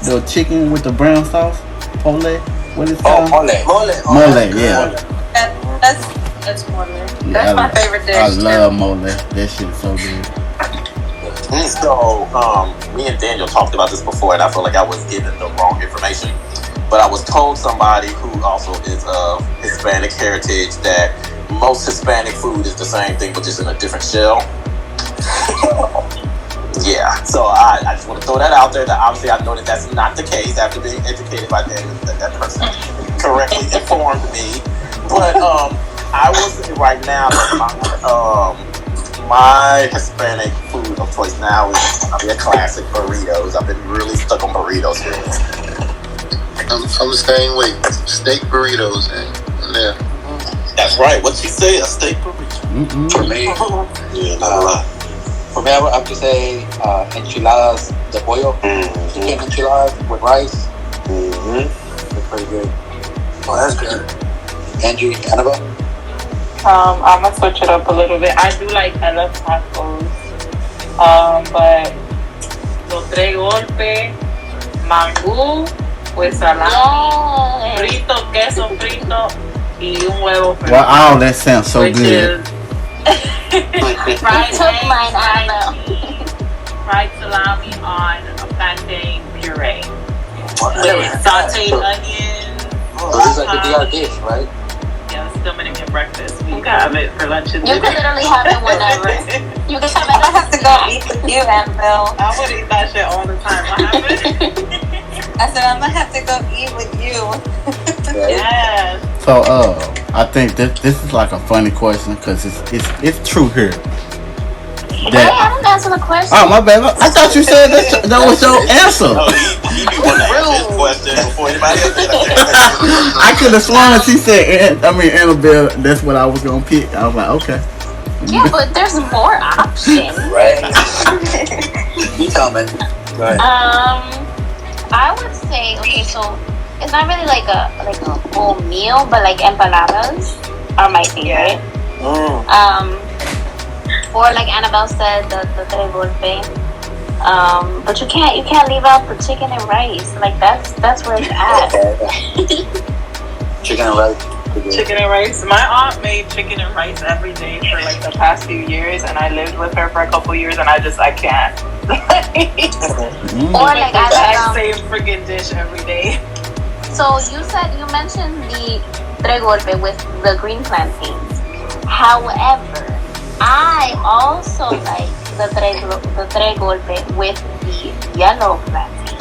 the chicken with the brown sauce, pole. What is it called? Mole, yeah. That's mole. That's my favorite dish. I love mole. That shit's so good. So, me and Daniel talked about this before, and I feel like I was given the wrong information. But I was told somebody who also is of Hispanic heritage that most Hispanic food is the same thing, but just in a different shell. Yeah, so I just want to throw that out there. That obviously I know that that's not the case after being educated by Daniel. That person correctly informed me. But I will say right now that my Hispanic food of choice now is probably a classic burritos. I've been really stuck on burritos here. I'm the same way. Steak burritos, man. Yeah. That's right. What'd she say? A steak burrito? For me, Yeah, not a lot. for me, I would have to say enchiladas de pollo, chicken enchiladas with rice. They're pretty good. Oh, that's good. Angie, Anabel. I'm gonna switch it up a little bit. I love tacos. But los tres golpes, mangú with salami, frito, queso frito, y un huevo frito. Wow, that sounds so which good. is fried Took eggs, mine, fried Anabel. cheese, fried salami on a plantain puree Yeah. with sauteed onions. So this is like a DR dish, right? Yeah, it's Dominican breakfast. We have it for lunch and You dinner. can literally have it whenever. You can have it. I have to go eat with you, Anabel. I would eat that shit all the time. What happened? I said I'm gonna have to go eat with you. Yes. So, I think this is like a funny question because it's true here. Hey, I didn't answer the question. Oh, my bad. I thought you said that was your answer. No, he be wanting to answer his question before anybody else did. I could have sworn she said, Anabel, that's what I was going to pick. I was like, okay. Yeah, but there's more options. Right. You tell me. Go ahead. I would say, okay, so it's not really like a full meal, but like empanadas are my favorite. Or like Anabel said, the tres golpe. But you can't leave out the chicken and rice. Like that's where it's at. Chicken and rice. Chicken and rice. My aunt made chicken and rice every day for like the past few years, and I lived with her for a couple years, and I can't. Or like I that like same freaking dish every day. So you mentioned the tres golpe with the green plantains. However, I also like the tres golpe with the yellow plantains.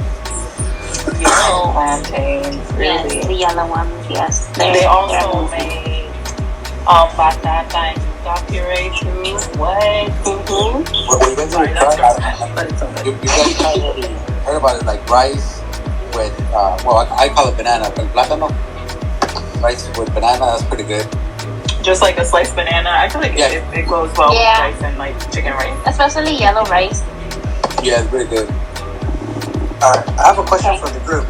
Yellow plantains, Yes, really. the yellow ones. Yes, They also made batata and yuca puree too. What? What you guys Sorry, that's you guys already heard about it, like rice with, I call it banana, but plátano. Rice with banana, that's pretty good. Just like a sliced banana. I feel like it goes well with rice and like chicken rice. Especially yellow rice. Yeah, it's pretty good. Alright, I have a question for the group.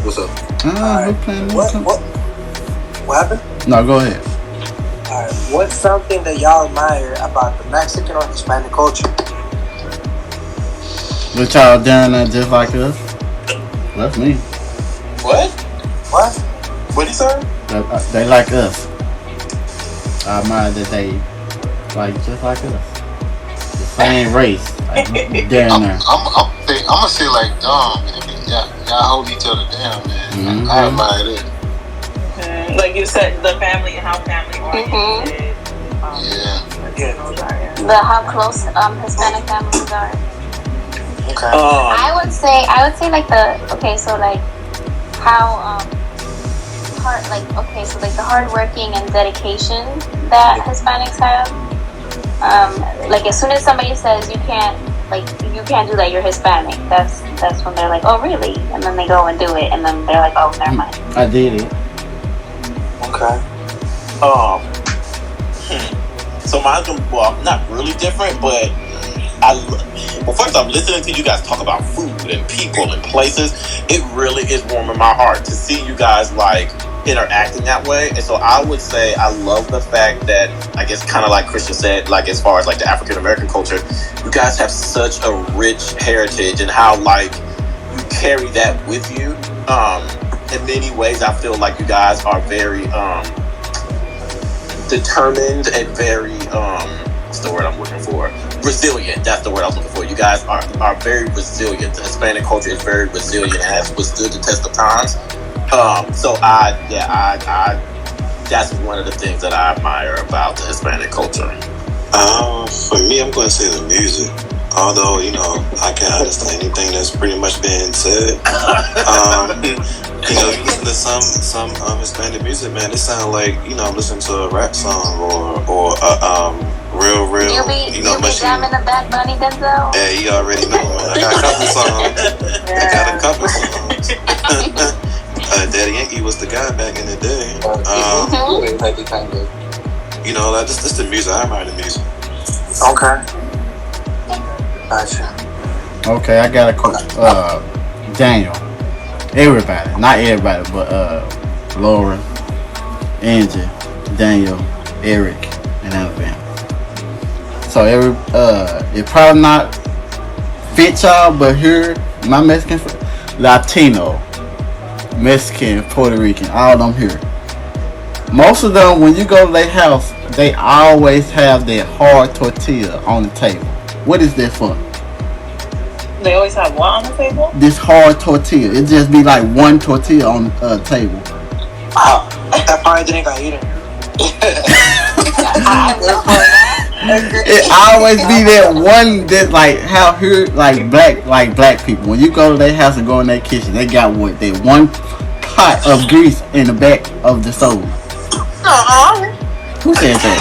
What's up? What happened? No, go ahead. Alright, what's something that y'all admire about the Mexican or Hispanic culture? But y'all doing that just like us? That's me. What? What? What did he say? They like us. I admire that they like just like us. The same race. Like, down there. I'm gonna say like, man. Y'all hold each other down, man. I admire that. Like you said, the family, how family oriented. The how close Hispanic families are. Okay. I would say like how the hardworking and dedication that Hispanics have. Like as soon as somebody says you can't do that, you're Hispanic, that's when they're like, oh really? And then they go and do it, and then they're like, oh never mind. I did it. Okay. So mine's not really different, but first off, listening to you guys talk about food and people and places, it really is warming my heart to see you guys like interacting that way. And so I would say I love the fact that, I guess kind of like Christian said, like as far as like the African American culture, you guys have such a rich heritage and how like you carry that with you. In many ways, I feel like you guys are very determined and very what's the word I'm looking for? Resilient. That's the word I was looking for. You guys are very resilient. The Hispanic culture is very resilient and has withstood the test of times. So I that's one of the things that I admire about the Hispanic culture. For me, I'm going to say the music. Although, I can understand anything that's pretty much been said. You listen to some Hispanic music, man, it sounds like, I'm listening to a rap song or real, You be jamming the Bad Bunny Denzel? Yeah, you already know, man. I got a couple songs. Daddy Yankee was the guy back in the day. Just the music. I admire the music. Okay. Gotcha. Okay, I got a Daniel. Everybody, not everybody, but Laura, Angie, Daniel, Eric, and Anabel. So it probably not fit y'all, but here my Mexican Latino, Mexican, Puerto Rican, all of them here. Most of them, when you go to their house, they always have their hard tortilla on the table. What is that for? They always have what on the table? This hard tortilla. It just be like one tortilla on the table. That probably didn't got eaten. It always be that one that like how here like black people. When you go to their house and go in their kitchen, they got what? That one pot of grease in the back of the stove. Who said that?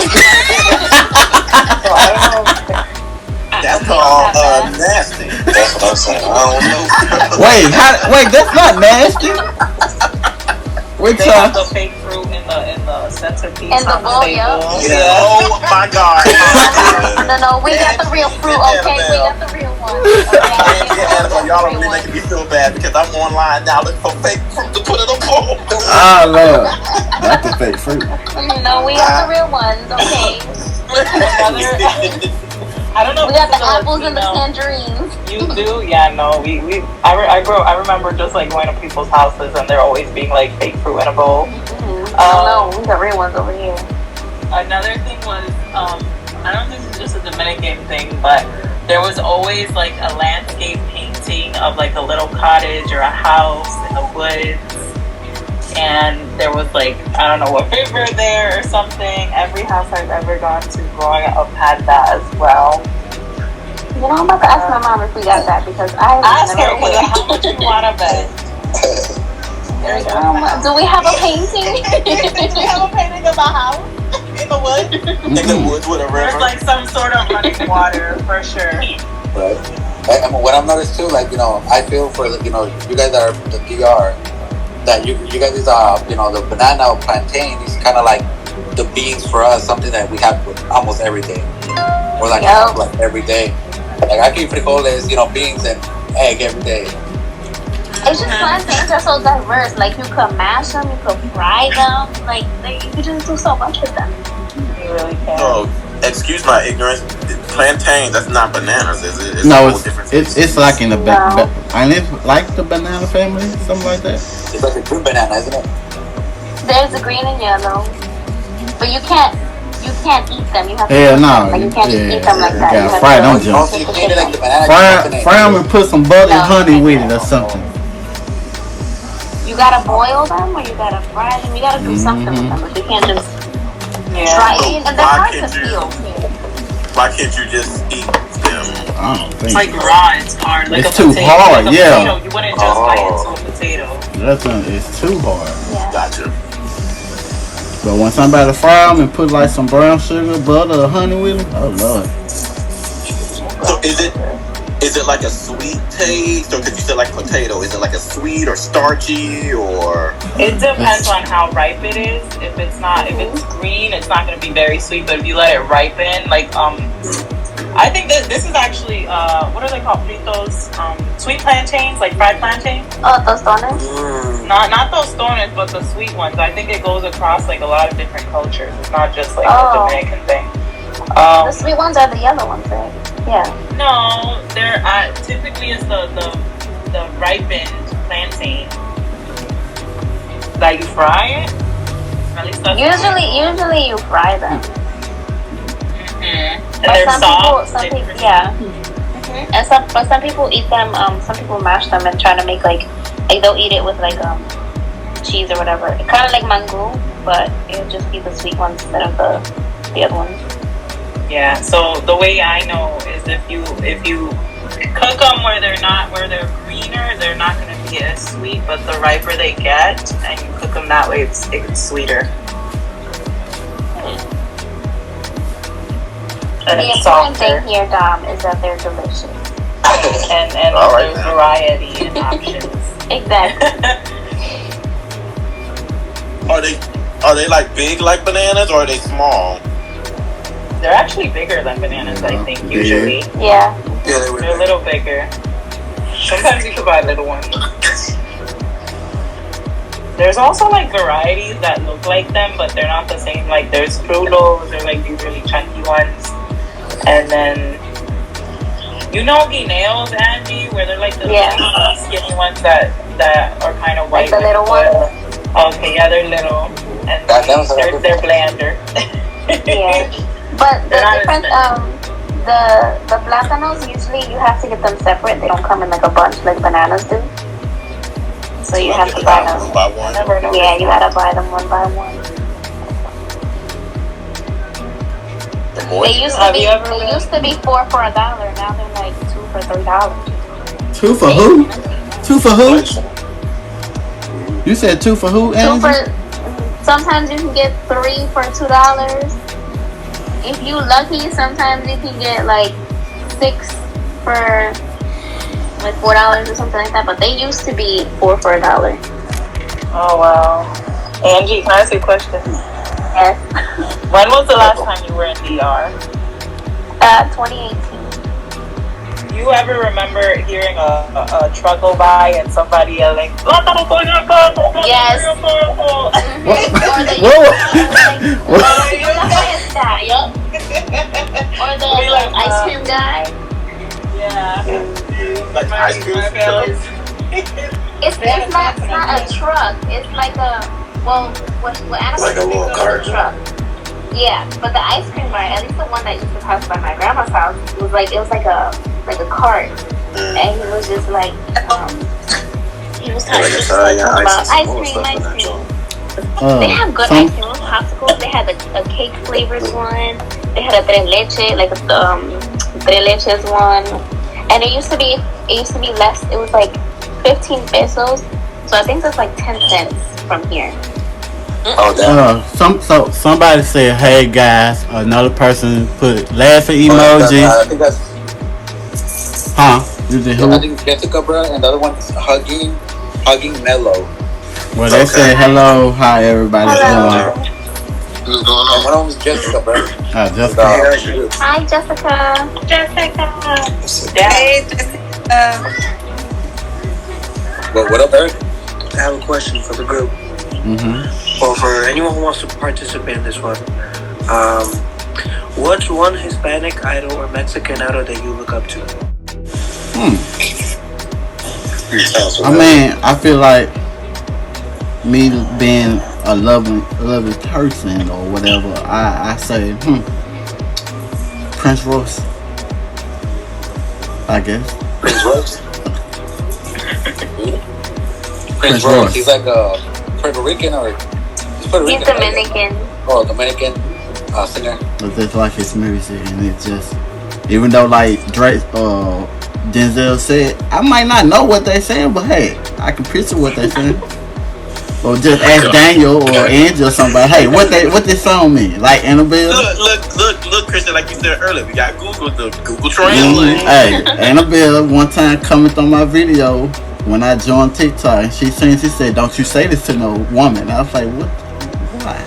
That's called nasty. That's what I'm saying. I don't know. Wait, that's not nasty. They have the fake fruit in the centerpiece in the bowl, yeah. Oh my God. No, we got the real fruit, okay? We got the real one. Anabel, y'all are really making me feel bad because I'm online now looking for fake fruit to put in a bowl. Oh Lord, that's the fake fruit. No, we got the real ones, okay? I don't know. We got the apples and the tangerines. You do? Yeah, no. I remember just like going to people's houses and there always being like fake fruit in a bowl. No, we got real ones over here. Another thing was, I don't think it's just a Dominican thing, but there was always like a landscape painting of like a little cottage or a house in the woods. And there was like, I don't know, a river there or something. Every house I've ever gone to growing up had that as well. You know, I'm about to ask my mom if we got that because I ask her how much you want to bet. Do we have a painting? Do we have a painting of a house in the woods? In the woods with a river. There's like some sort of running water for sure. Right. And what I've noticed too, like, I feel for, you guys that are the DR, that you guys is the banana or plantain is kind of like the beans for us, something that we have almost every day, or like every day. Like I keep frijoles, beans and egg every day. It's just plantains are so diverse. Like you could mash them, you could fry them. Like you could just do so much with them. You really can. Oh, excuse my ignorance. Plantains, that's not bananas, is it? It's like in the and it's like the banana family, something like that. It's like a green banana, isn't it? There's a green and yellow, but you can't eat them. You have to you can't just eat them like that. You gotta fry them jumps. Fry them and put some butter and honey with it or something. You gotta boil them or you gotta fry them. You gotta do something with them, but you can't just try it. And they're hard to peel. Why can't you just eat them? I don't think it's like raw, it's hard. Like it's too hard, like potato. You wouldn't just bite into a potato. It's too hard. Yeah. Gotcha. But when somebody fry them and put like some brown sugar, butter, or honey with them, oh Lord. So is it like a sweet taste, or could you say like potato? Is it like a sweet or starchy, or? It depends on how ripe it is. If it's green, it's not going to be very sweet. But if you let it ripen, like I think this is actually what are they called? Fritos, sweet plantains, like fried plantains. Oh, tostones. Not tostones, but the sweet ones. I think it goes across like a lot of different cultures. It's not just like a Dominican thing. The sweet ones are the yellow ones, right? Yeah. No, they're typically it's the ripened plantain that you fry it. At least that's usually you fry them. And they're soft. Some people, yeah. And some people eat them. Some people mash them and try to make like they'll eat it with like cheese or whatever. Kind of like mango, but it'll just be the sweet ones instead of the other ones. Yeah. So the way I know is if you cook them where they're greener, they're not going to be as sweet. But the riper they get, and you cook them that way, it's sweeter. And The it's important softer. thing here, Dom, is that they're delicious. and Right, there's variety and options. Exactly. Are they like big like bananas, or are they small? They're actually bigger than bananas, I think, usually. Yeah. Yeah, they were. They're a little bigger. Sometimes you can buy little ones. There's also like varieties that look like them, but they're not the same. Like there's frulos, they're like these really chunky ones. And then, you know guineos, Angie, where they're like the really skinny ones that are kind of white. Like the little ones? Okay, yeah, they're little. And they're blander. Yeah. But the difference, the plátanos, usually you have to get them separate. They don't come in like a bunch like bananas do. So you have to buy them. Yeah, you gotta buy them one by one. They used to be $4 for $1. Now they're like $2 for $3. 2 for who? 2 for who? You said 2 for who, Angie? Sometimes you can get 3 for $2. If you lucky, sometimes you can get like 6 for like $4 or something like that. But they used to be 4 for $1. Oh wow. Angie, can I ask you a question? Yes. When was the last time you were in DR? 2018. You ever remember hearing a truck go by and somebody yelling, Yes. Or the ice cream guy. Yeah. Like ice cream. It's not a truck. It's like a what Anabel Like a little cart. truck. Yeah, but the ice cream bar, at least the one that used to pass by my grandma's house, was like a cart, and he was just like he was talking about ice cream. They have good ice cream popsicles. They had a cake flavored one. They had a tres leche, like a tres leches one, and it used to be less. It was like 15 pesos. So I think that's like 10 cents from here. Somebody said, "Hey guys," another person put laughing emoji. I think that's. You did who? I think Jessica, bro, and the other one's hugging Mellow. Well, they said hello, hi everybody. What's going on? One of them is Jessica, bro. Jessica. Hi, Jessica. Hey, What up, Eric? I have a question for the group. Or for anyone who wants to participate in this one. What's one Hispanic idol or Mexican idol that you look up to? I mean, I feel like me being a loving person or whatever, I say, Prince Royce. I guess. Prince Royce? Prince Royce. He's like a Puerto Rican or... He's Dominican. Oh, Dominican singer. I just like his music, and it's just, even though like Drake, Denzel said, I might not know what they're saying, but hey, I can picture what they're saying. Or just ask Daniel or Angie or somebody, hey, what this song mean? Like Anabel? Look, Christian, like you said earlier, we got Google Translate. Hey, Anabel one time commented on my video when I joined TikTok, and she said, "Don't you say this to no woman." I was like, what? Why?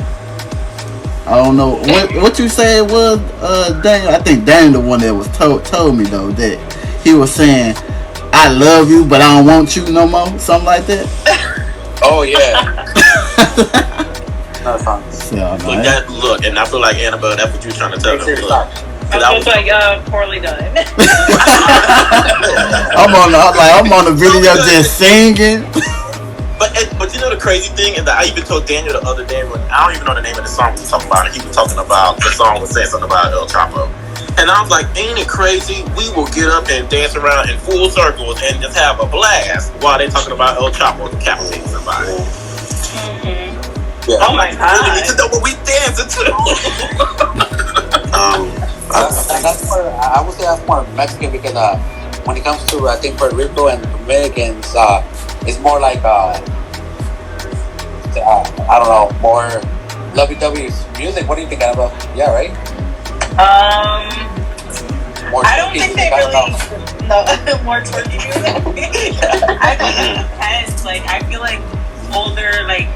I don't know. What you said was, Daniel? I think Daniel the one that was told me though that he was saying, "I love you, but I don't want you no more." Something like that. Oh yeah. That's fun. Look, and I feel like Anabel, that's what you're trying to tell them. I was like, poorly done. I'm on the video just singing. But you know the crazy thing is that I even told Daniel the other day when I don't even know the name of the song we was talking about. He was talking about the song was saying something about El Chapo, and I was like, ain't it crazy? We will get up and dance around in full circles and just have a blast while they talking about El Chapo decapitating somebody. Yeah. Oh my god! We need to know what we dancing to. That's more. I would say that's more Mexican because when it comes to I think Puerto Rico and Dominicans, it's more like I don't know, more lovey-dovey music. What do you think, Anabel? Yeah, right. More I don't think they really. No, more twerky music. I think it depends. Like, I feel like older, like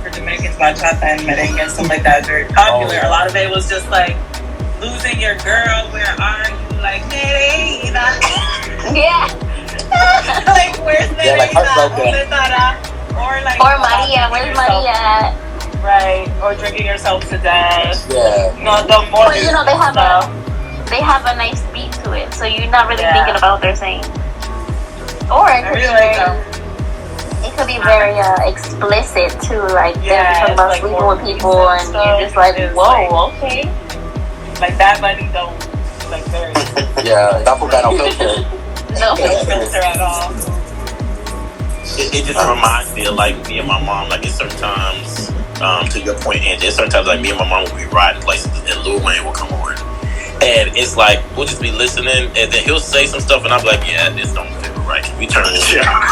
for Dominicans, bachata and merengue and stuff like that is very popular. A lot of it was just like losing your girl. Where are you? Like, Nereida. Yeah. Like, where's Nereida? Or Maria. Where's Maria at? Right. Or drinking yourself to death. Yeah. No, the more. But they have a nice beat to it, so you're not really thinking about what they're saying. Or it could be very explicit too, like they're talking about like sleeping with people, and you're just like, whoa, okay. Like that bunny don't like very. Yeah, that one got no filter. No filter at all. It just reminds me of like me and my mom. Like at certain times, to your point, Angie, at certain times like me and my mom would be riding places, and Lil Wayne will come on. And it's like, we'll just be listening, and then he'll say some stuff, and I'm like, yeah, this don't feel right. We turn this shit off.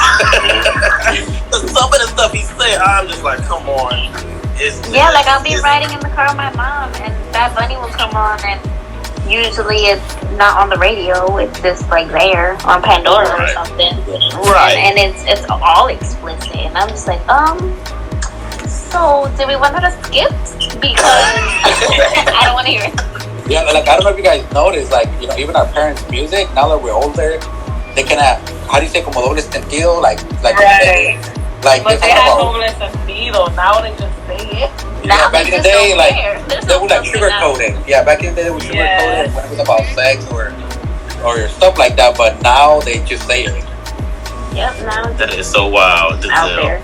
Some of the stuff he said, I'm just like, come on. Like I'll be riding in the car with my mom, and that bunny will come on, and usually it's not on the radio, it's just like there on Pandora or something. Right. And it's all explicit, and I'm just like, so do we want her to skip? Because I don't want to hear it. Yeah, like I don't know if you guys noticed, like, you know, even our parents' music, now that we're older, they can have, how do you say, como doble sentido, like right. Like but they have doble sentido. Now they just say it. Yeah, back in the day, like they would like sugarcoat it. Yeah, back in the day they would sugarcoat it when it was about sex or stuff like that. But now they just say it. Yep, now that is so wild. Out there.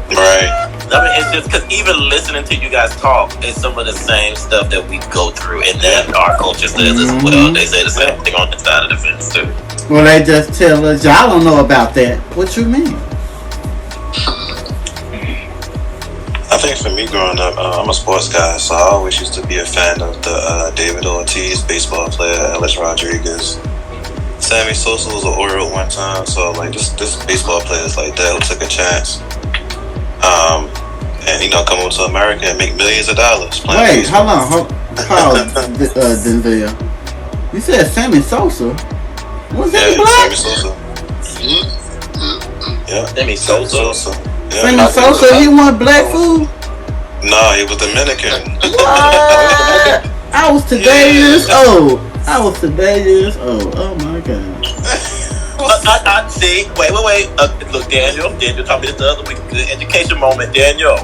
Right. I mean, it's just because even listening to you guys talk is some of the same stuff that we go through, and that our culture says as well. They say the same thing on the side of the fence too. Well, they just tell us, y'all don't know about that. What you mean? I think for me growing up, I'm a sports guy, so I always used to be a fan of the David Ortiz, baseball player, Alex Rodriguez. Sammy Sosa was an Oriole one time, so like just baseball players like that who took a chance. And you know, come over to America and make millions of dollars. Wait, hold on, pause, Denzel. You said Sammy Sosa? Was that black? Sammy Sosa. Yeah, Sammy Sosa. Yeah. Sammy Sosa, he wasn't black food? No, he was Dominican. What? I was today years old. Oh my god. See, wait. Look, Daniel taught me this the other week. Good education moment, Daniel.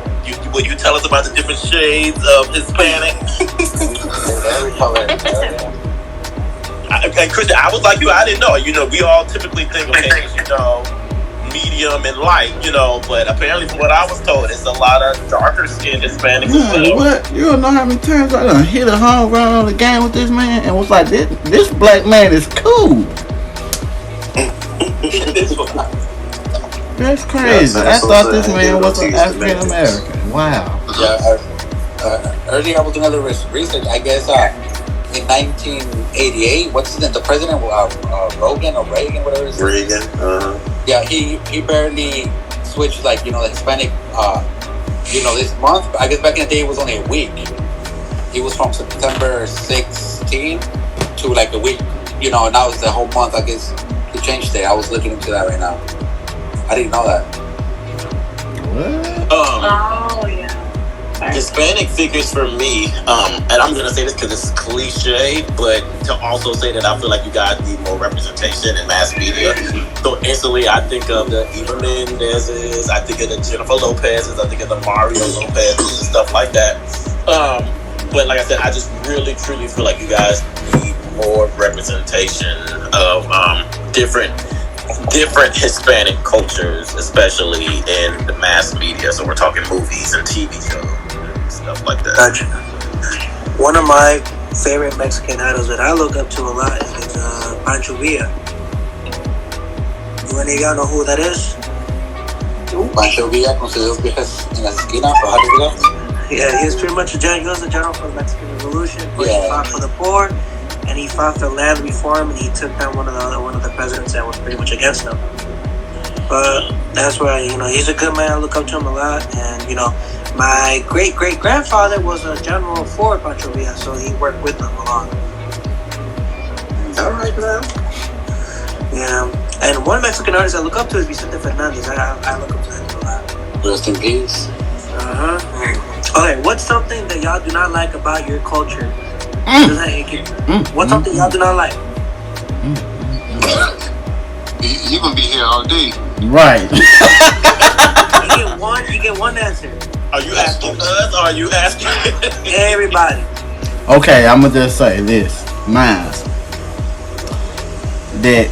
Will you tell us about the different shades of Hispanic? And Christian, I was like you. I didn't know. You know, we all typically think, okay, you know, medium and light, you know, but apparently from what I was told, it's a lot of darker skinned Hispanics as well. What? You don't know how many times I done hit a home run on the game with this man and was like, this black man is cool. That's crazy. I thought this man was an African American. Wow. Yeah, earlier I was doing a little research. I guess in 1988, what's his name? The president, Rogan or Reagan, whatever his name. Reagan. Yeah, he barely switched, like, you know, the Hispanic, you know, this month. I guess back in the day it was only a week. It was from September 16 to like a week, you know, and now it's the whole month. I guess he changed it. I was looking into that right now. I didn't know that. Oh, yeah. Hispanic figures for me, and I'm going to say this because it's cliche, but to also say that I feel like you guys need more representation in mass media. So instantly I think of the Eva Mendez's, I think of the Jennifer Lopez's, I think of the Mario Lopez's and stuff like that. But like I said, I just really, truly feel like you guys need more representation of different Hispanic cultures, especially in the mass media. So we're talking movies and TV shows and stuff like that. Gotcha. One of my favorite Mexican idols that I look up to a lot is Pancho Villa. Do any of y'all know who that is? Pancho Villa con sus dos viejas en las esquinas, bajar Yeah, he was pretty much a general. He was a general for the Mexican Revolution. He fought for the poor, and he fought for land reform, and he took down one of the presidents that was pretty much against him. But that's why, he's a good man. I look up to him a lot, and my great grandfather was a general for Pancho Villa, so he worked with them a lot. All right, man. Yeah, and one Mexican artist I look up to is Vicente Fernandez. I look up to him a lot. Rest in peace. Okay, what's something that y'all do not like about your culture? What's something y'all do not like? You gonna be here all day. Right. You get one answer. Are you asking us or are you asking everybody? Okay, I'm gonna just say this. Mine. That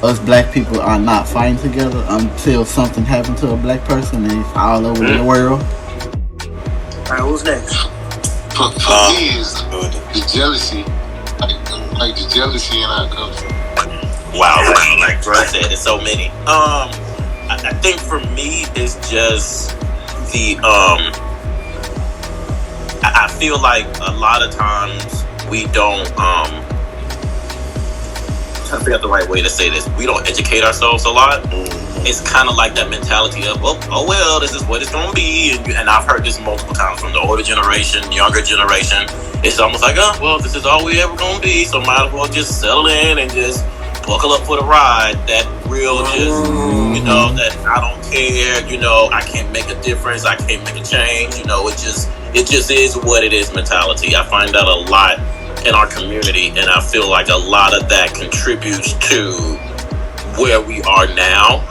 us black people are not fighting together until something happened to a black person and it's all over the world. Alright, who's next? For me is the jealousy. Like the jealousy in our culture. Wow, like Bro said, there's so many. I think for me it's just the I feel like a lot of times we don't trying to figure out the right way to say this. We don't educate ourselves a lot. It's kind of like that mentality of, oh well, this is what it's going to be. And I've heard this multiple times from the older generation, younger generation. It's almost like, oh, well, this is all we ever going to be. So might as well just settle in and just buckle up for the ride. That real just, that I don't care, I can't make a difference. I can't make a change. It just is what it is mentality. I find that a lot in our community, and I feel like a lot of that contributes to where we are now.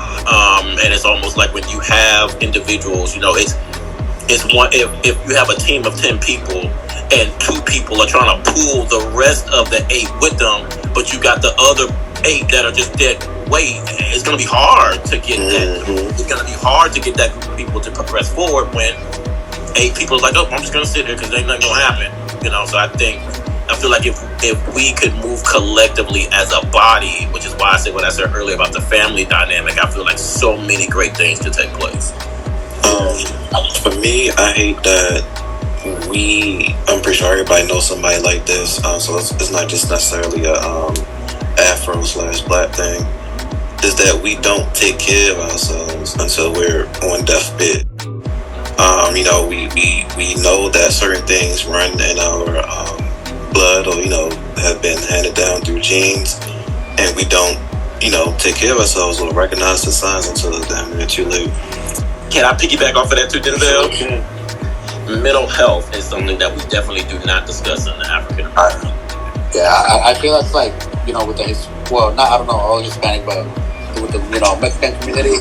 And it's almost like when you have individuals, it's one, if you have a team of 10 people and 2 people are trying to pull the rest of the 8 with them, but you got the other 8 that are just dead weight, it's going to be hard to get that. It's going to be hard to get that group of people to progress forward when 8 people are like, oh, I'm just going to sit here because ain't nothing going to happen. So I feel like if we could move collectively as a body, which is why I said what I said earlier about the family dynamic, I feel like so many great things could take place. For me, I hate that I'm pretty sure everybody knows somebody like this, so it's not just necessarily a Afro/black thing, is that we don't take care of ourselves until we're on deathbed. We know that certain things run in our blood or have been handed down through genes, and we don't take care of ourselves or recognize the signs until the damn near too late. Can I piggyback off of that too, Denzel? Okay. Mental health is something that we definitely do not discuss in the African American. I feel that's like with the I don't know all Hispanic, but with the Mexican community,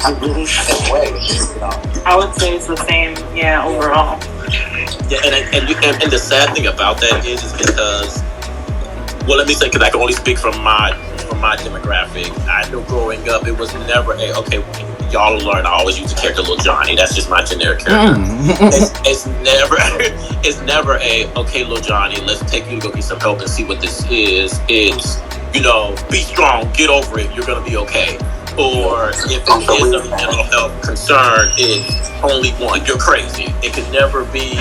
I would say it's the same. Yeah, overall. Yeah, and the sad thing about that is because, well, let me say, because I can only speak from my demographic. I know growing up, it was never y'all learn. I always use the character Lil Johnny. That's just my generic character. It's never okay, Lil Johnny, let's take you to go get some help and see what this is. It's be strong, get over it, you're gonna be okay. Or if it is a mental health concern, it's only one, you're crazy. It could never be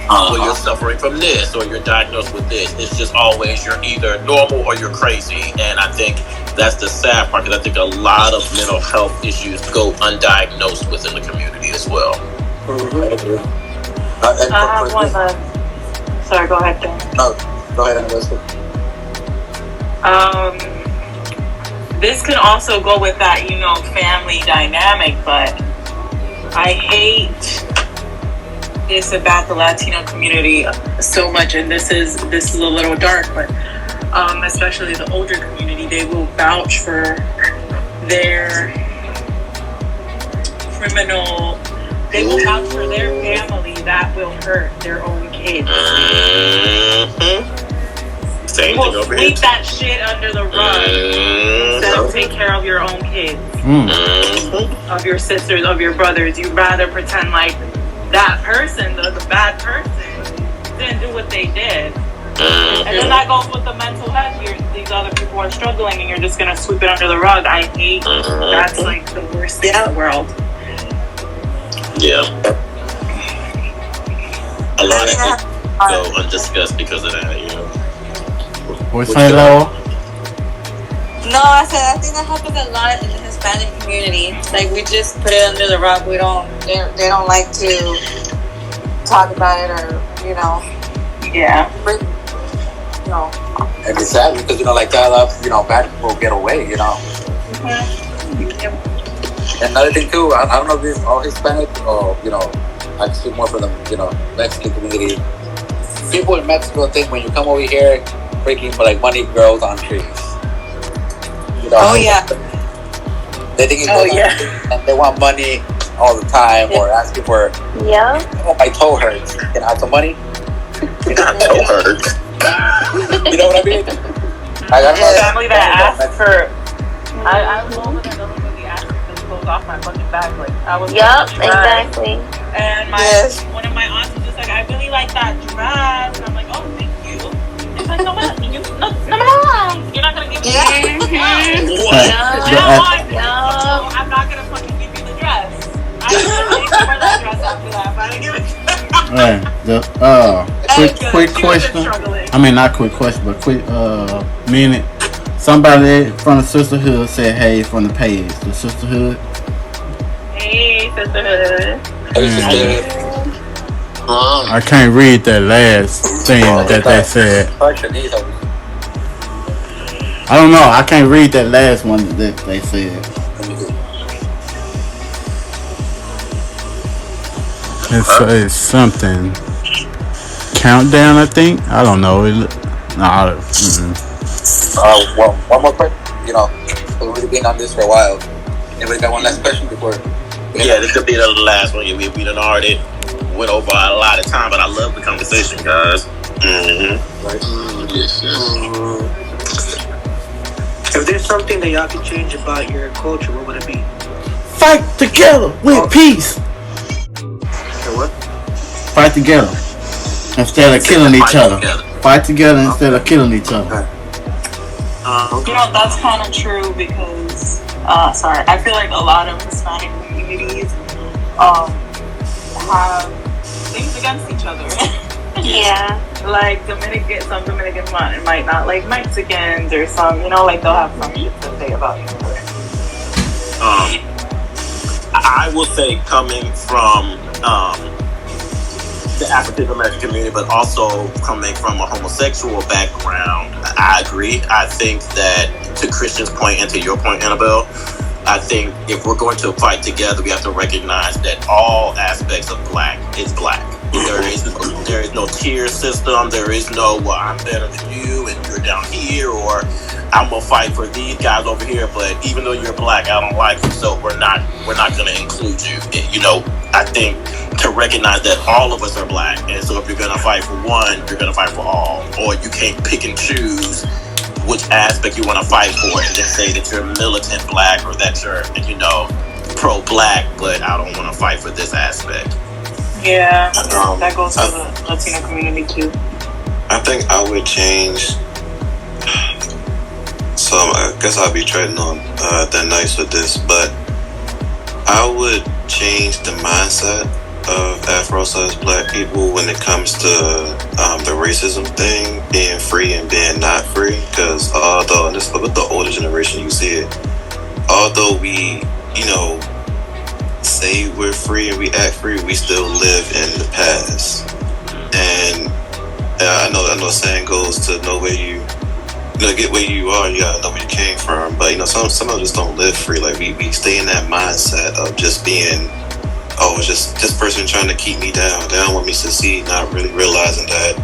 well, you're suffering from this or you're diagnosed with this. It's just always you're either normal or you're crazy. And I think that's the sad part, because I think a lot of mental health issues go undiagnosed within the community as well. I have one. Sorry, go ahead, Dan. No, go ahead, Anabel. This can also go with that, family dynamic, but I hate this about the Latino community so much, and this is a little dark, but especially the older community, they will vouch for their criminal. They will vouch for their family that will hurt their own kids. Same you thing will over sweep here. that shit under the rug instead of take care of your own kids, of your sisters, of your brothers. You'd rather pretend like that person, the bad person, didn't do what they did. And then that goes with the mental health. These other people are struggling and you're just going to sweep it under the rug. I hate that's like the worst thing in the world. Yeah. a lot of things go undiscussed because of that, you know. What's that, Laura? No, I said I think that happens a lot in the Hispanic community. Like we just put it under the rug. We don't. They don't like to talk about it, or Yeah. And it's sad because like that, bad people get away. Another thing too, I don't know if it's all Hispanic or I can speak more for the Mexican community. People in Mexico think when you come over here, breaking like money grows on trees. Oh yeah. They think and they want money all the time, or asking for. Yeah. Oh, my toe hurts. Can I have some money? My toe hurts. You know what I mean? Family that asked for. I was over there. Those really asked to close off my fucking back. Like I was. Yup, exactly. And one of my aunts was just like, I really like that dress. And I'm like, oh, thank you. It's like, no, you're not gonna give me the dress. No, I'm not gonna fucking give you the dress. I didn't pay for that dress after that, but I didn't give it to Quick question. I mean, not quick question, but quick minute. Somebody from the sisterhood said, "Hey," from the page. The sisterhood. Hey, sisterhood. I can't read that last thing that they said. I don't know. I can't read that last one that they said. It's something. Countdown, I think. I don't know. One more question. We've already been on this for a while. Anybody got one last question before? Yeah, this could be the last one. We done already went over a lot of time, but I love the conversation, guys. Yes. If there's something that y'all could change about your culture, what would it be? Fight together with peace. What? Fight together instead of killing each other. Fight together instead of killing each other. That's kind of true because, I feel like a lot of Hispanic communities have things against each other. Yeah. Like some Dominicans might not like Mexicans, or some, they'll have some shit to say about each other. I will say, coming from the African American community, but also coming from a homosexual background, I agree. I think that, to Christian's point and to your point, Anabel, I think if we're going to fight together, we have to recognize that all aspects of black is black. There is no tier system. There is no, well, I'm better than you and you're down here, or I'm gonna fight for these guys over here. But even though you're black, I don't like you, so we're not gonna include you. I think to recognize that all of us are black, and so if you're gonna fight for one, you're gonna fight for all, or you can't pick and choose which aspect you want to fight for, and just say that you're militant black or that you're pro-black, but I don't want to fight for this aspect. Yeah, that goes for the Latino community too. I think I would change. So I guess I'll be treading on thin ice with this, but I would change the mindset of Afro-sized black people when it comes to the racism thing, being free and being not free. Because although, and this with the older generation, you see it, although we, say we're free and we act free, we still live in the past. And I know the saying goes, to know where you get where you are, you gotta know where you came from. But some of us just don't live free. Like we stay in that mindset of just being, it's just this person trying to keep me down. They don't want me to succeed, not really realizing that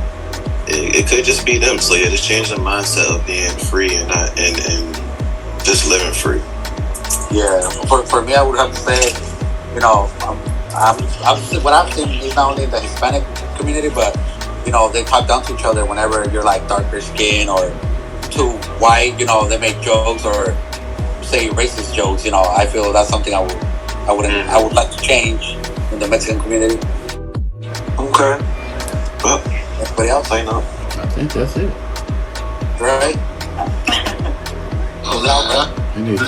it could just be them. So yeah, just change the mindset of being free and not and just living free. Yeah, for me, I would have to say, what I've seen is not only in the Hispanic community, but they talk down to each other whenever you're like darker skin or too white. They make jokes or say racist jokes. I feel that's something I would like to change in the Mexican community. Okay. Well, anybody else? I think that's it. Right. I agree with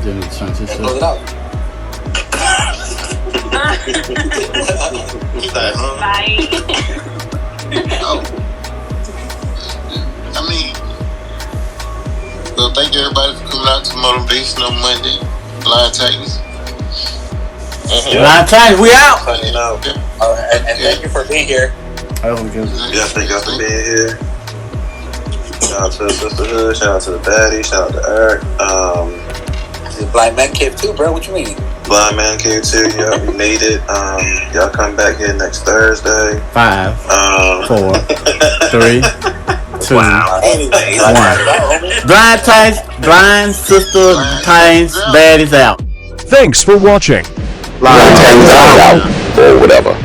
you. Close it out. Bye. Oh. I mean, well, thank you everybody for coming out to Motivational Monday. Blind Titans. Blind Titans, we out. And thank you for being here. Yeah, thank you for being here. Shout out to the sisterhood. Shout out to the baddie. Shout out to Eric. The Blind Man Cave too, bro. What you mean? Blind Man Cave too. Yeah, we made it. Y'all come back here next Thursday. 5, 4, 3, 2, 1. Blind Titans, Blind Sister Titans, baddies out. Thanks for watching. Blind Titans out, or whatever.